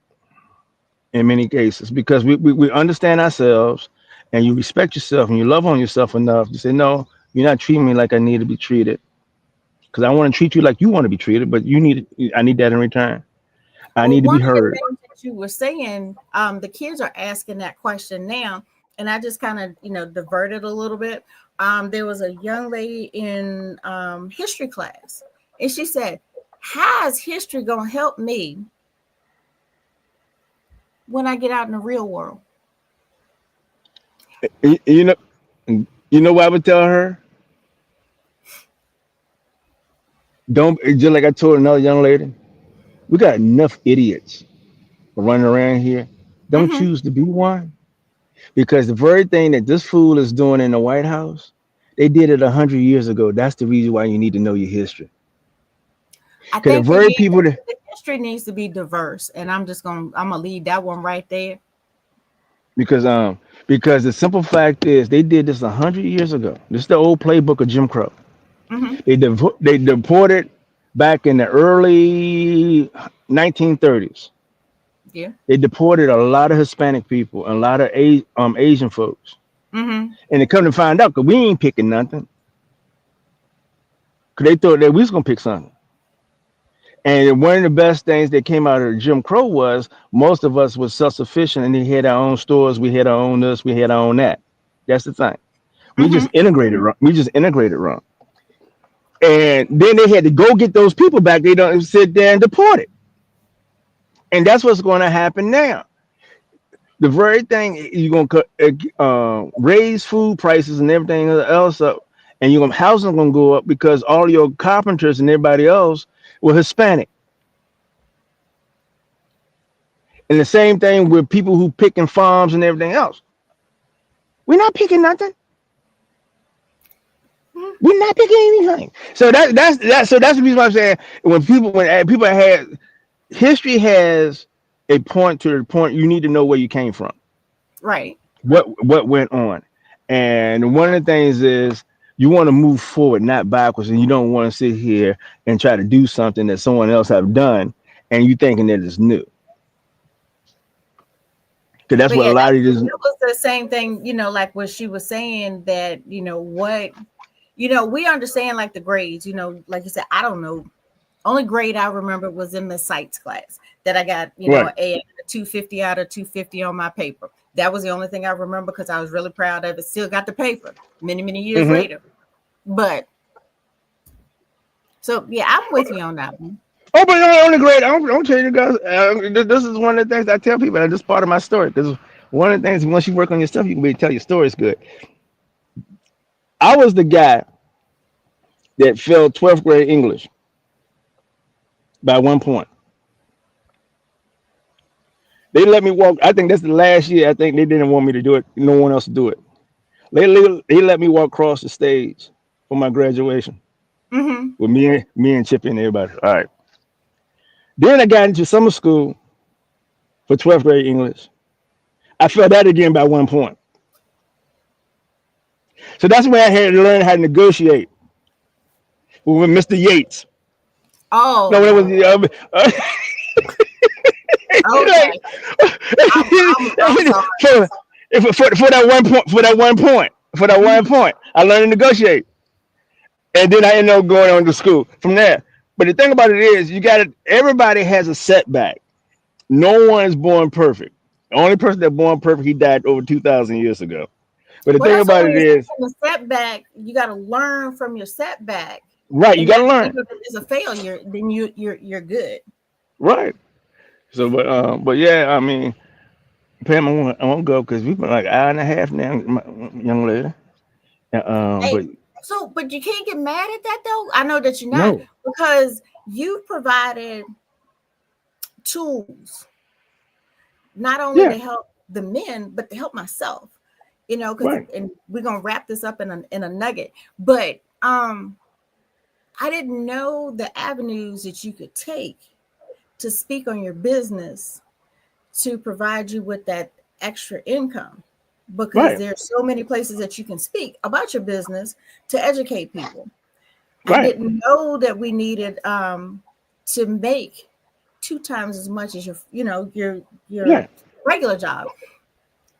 in many cases, because we understand ourselves, and you respect yourself, and you love on yourself enough to say, no, you're not treating me like I need to be treated, because I want to treat you like you want to be treated, but I need that in return. I Well, need to one be of the heard. things that you were saying, the kids are asking that question now, and I just kind of, diverted a little bit. There was a young lady in history class, and she said, "How is history gonna help me when I get out in the real world?" You know, what I would tell her? Don't, just like I told another young lady, we got enough idiots running around here. Don't Mm-hmm. choose to be one, because the very thing that this fool is doing in the White House, they did it 100 years ago. That's the reason why you need to know your history. I Because the think very people that, the history needs to be diverse, and I'm gonna leave that one right there. because because the simple fact is, they did this 100 years ago. This is the old playbook of Jim Crow. Mm-hmm. They deported back in the early 1930s. Yeah. They deported a lot of Hispanic people and a lot of Asian folks. Mm-hmm. And they come to find out, because we ain't picking nothing, because they thought that we was gonna pick something. And one of the best things that came out of Jim Crow was, most of us was self-sufficient, and they had our own stores, we had our own this, we had our own that. That's the thing. We Mm-hmm. just integrated wrong. We just integrated wrong. And then they had to go get those people back. They don't sit there and deport it. And that's what's going to happen now. The very thing, you're going to raise food prices and everything else up, and your housing going to go up, because all your carpenters and everybody else were Hispanic. And the same thing with people who picking farms and everything else. We're not picking nothing. We're not picking anything. So that's the reason why I'm saying, when people had history, has a point, to the point you need to know where you came from, Right. what went on. And one of the things is, you want to move forward, not backwards, and you don't want to sit here and try to do something that someone else have done, and you thinking that it's new. Because that's But what a yeah, lot of this. that was the same thing, like what she was saying, that, we understand like the grades, like you said, I don't know. Only grade I remember was in the sites class that I got, Right. a 250 out of 250 on my paper. That was the only thing I remember, because I was really proud of it. Still got the paper many, many years Hmm. later. But so yeah, I'm with you on that one. Oh, but on the grade, I'm tell you guys, this is one of the things I tell people, and this is part of my story. Because one of the things, once you work on your stuff, you can really tell your story is good. I was the guy that failed 12th grade English by 1 point. They let me walk. I think that's the last year. I think they didn't want me to do it. No one else to do it. They let me walk across the stage for my graduation Mm-hmm. with me and Chip and everybody. All right. Then I got into summer school for 12th grade English. I failed that again by 1 point. So that's when I had to learn how to negotiate with Mr. Yates. Oh No, that was Lord. the Okay. I'm sorry. for, for that 1 point, Mhm. I learned to negotiate, and then I ended up going on to school from there. But the thing about it is, you got to. Everybody has a setback. No one is born perfect. The only person that born perfect, he died over 2,000 years ago. But the Well, thing that's what about when it you're is, taking a setback, you got to learn from your setback, right? You and got not to think learn, of it as a failure. Then you're good. right? So, but yeah, I mean, Pam, I won't go because we've been like an hour and a half now, young lady. Hey, But so but you can't get mad at that though. I know that you're not no, because you've provided tools not only yeah, to help the men but to help myself. Because right, and we're gonna wrap this up in a nugget. But I didn't know the avenues that you could take to speak on your business to provide you with that extra income because right, there's so many places that you can speak about your business to educate people. I right, didn't know that we needed to make two times as much as your yeah. regular job.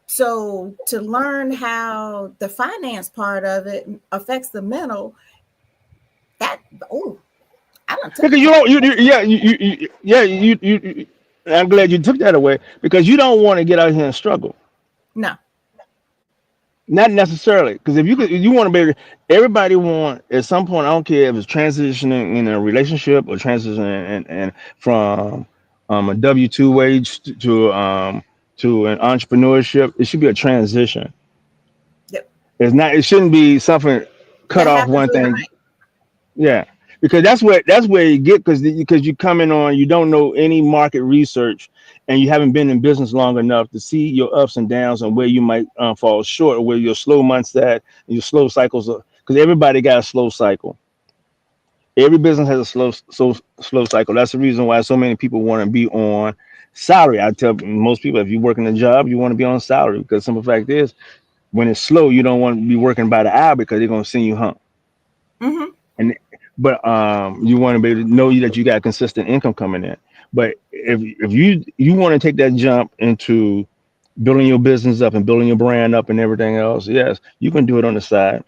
So to learn how the finance part of it affects the mental, that oh, I done took a Because you class. don't, yeah, yeah, I'm glad you took that away because you don't want to get out here and struggle. No. Not necessarily, because if you want to be everybody want at some point. I don't care if it's transitioning in a relationship or transitioning and from a W-2 wage to an entrepreneurship. It should be a transition. Yep. It's not. It shouldn't be something cut That off happens one thing. overnight. Yeah, because that's where you get because you come in on you don't know any market research and you haven't been in business long enough to see your ups and downs and where you might fall short or where your slow months at and your slow cycles are because everybody got a slow cycle. Every business has a slow cycle. That's the reason why so many people want to be on salary. I tell most people if you work in a job you want to be on salary because simple fact is when it's slow you don't want to be working by the hour because they're going to send you home. Hmm. And but you want to be able to know that you got consistent income coming in. But if you want to take that jump into building your business up and building your brand up and everything else, yes, you can do it on the side.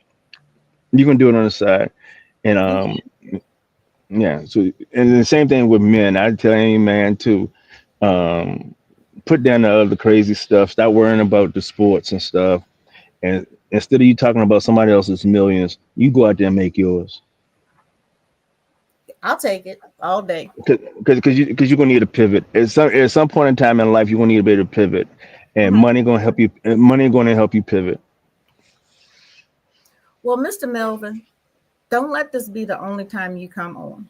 You can do it on the side, and You can. yeah. So and the same thing with men. I tell any man to um, put down the other crazy stuff. Stop worrying about the sports and stuff. And instead of you talking about somebody else's millions, you go out there and make yours. I'll take it all day. Because you're gonna need a pivot at some point in time in life. You're gonna need to be able to pivot, and Hmm. money gonna help you. And money gonna help you pivot. Well, Mr. Melvin, don't let this be the only time you come on.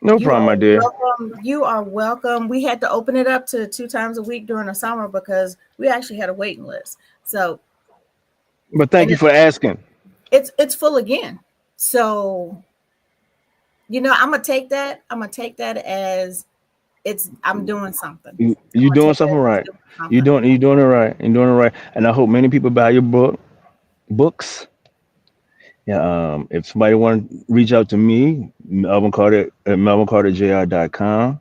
No You problem, are my dear. welcome. You are welcome. We had to open it up to two times a week during the summer because we actually had a waiting list. So, But thank and you for asking. it's full again. So, I'm gonna take that. I'm gonna take that as I'm doing something. I'm You gonna doing take that something as right. doing something. You doing it right. You're doing it right. And I hope many people buy your books. Yeah. If somebody want to reach out to me, Melvin Carter at melvincarterjr.com.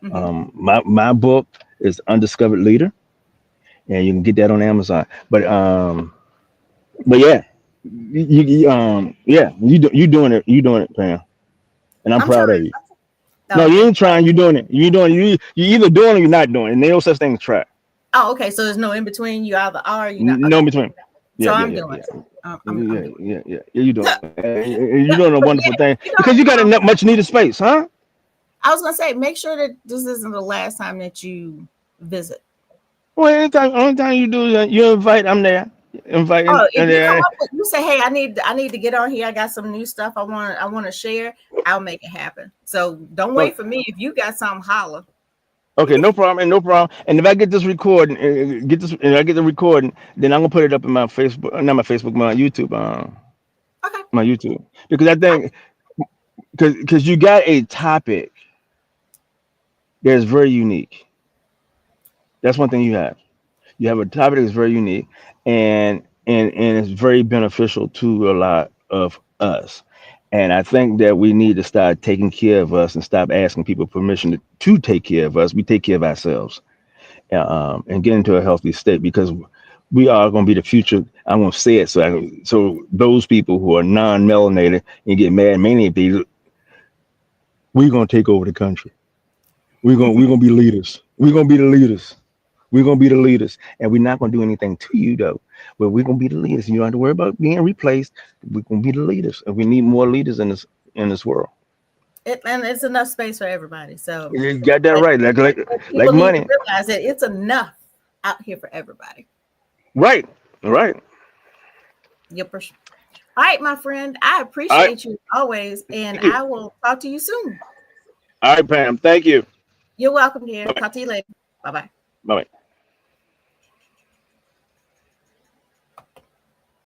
Hmm. My book is Undiscovered Leader, and you can get that on Amazon. But yeah, yeah, you doing it. You doing it, Pam, and I'm I'm trying. proud of you. No, Oh, you thank ain't trying. You doing it. You either doing it or you're not doing it. And there's no such thing as try. Oh, okay. So there's no in between. You either are or you're not. No Okay. in between. So Yeah, yeah, I'm yeah, doing yeah, it. I'm doing yeah. You doing it. You're doing a it. But wonderful yeah, thing you because you got know, enough much needed space, huh? I was gonna say, make sure that this isn't the last time that you visit. Well, anytime, only time you do that, you invite. I'm there. Invite Oh, if and you come there. up with, you say, "Hey, I need to get on here. I got some new stuff I want to share." I'll make it happen. So don't wait for me. If you got something, holler. Okay, no problem, and no problem. And if I get this recording, and I get the recording, then I'm gonna put it up in my Facebook, not my Facebook, Okay. my YouTube, because I I, think because you got a topic that's very unique. That's one thing you have. You have a topic that's very unique, and it's very beneficial to a lot of us. And I think that we need to start taking care of us and stop asking people permission to take care of us. We take care of ourselves and get into a healthy state because we are going to be the future. I'm going to say it so those people who are non-melanated and get mad, many of these, we're going to take over the country. We're going to be leaders. We're going to be the leaders. We're going to be the leaders, and we're not going to do anything to you though. But we're going to be the leaders. You don't have to worry about being replaced. We're going to be the leaders, and we need more leaders in this world. And it's enough space for everybody. So You got that right. Like people need to money. realize that it's enough out here for everybody. Right. Right. Yep. All right, my friend. I All right. appreciate you always, and Thank you. I will talk to you soon. All right, Pam. Thank you. You're welcome, dear. Bye. Talk to you later. Bye bye. Bye.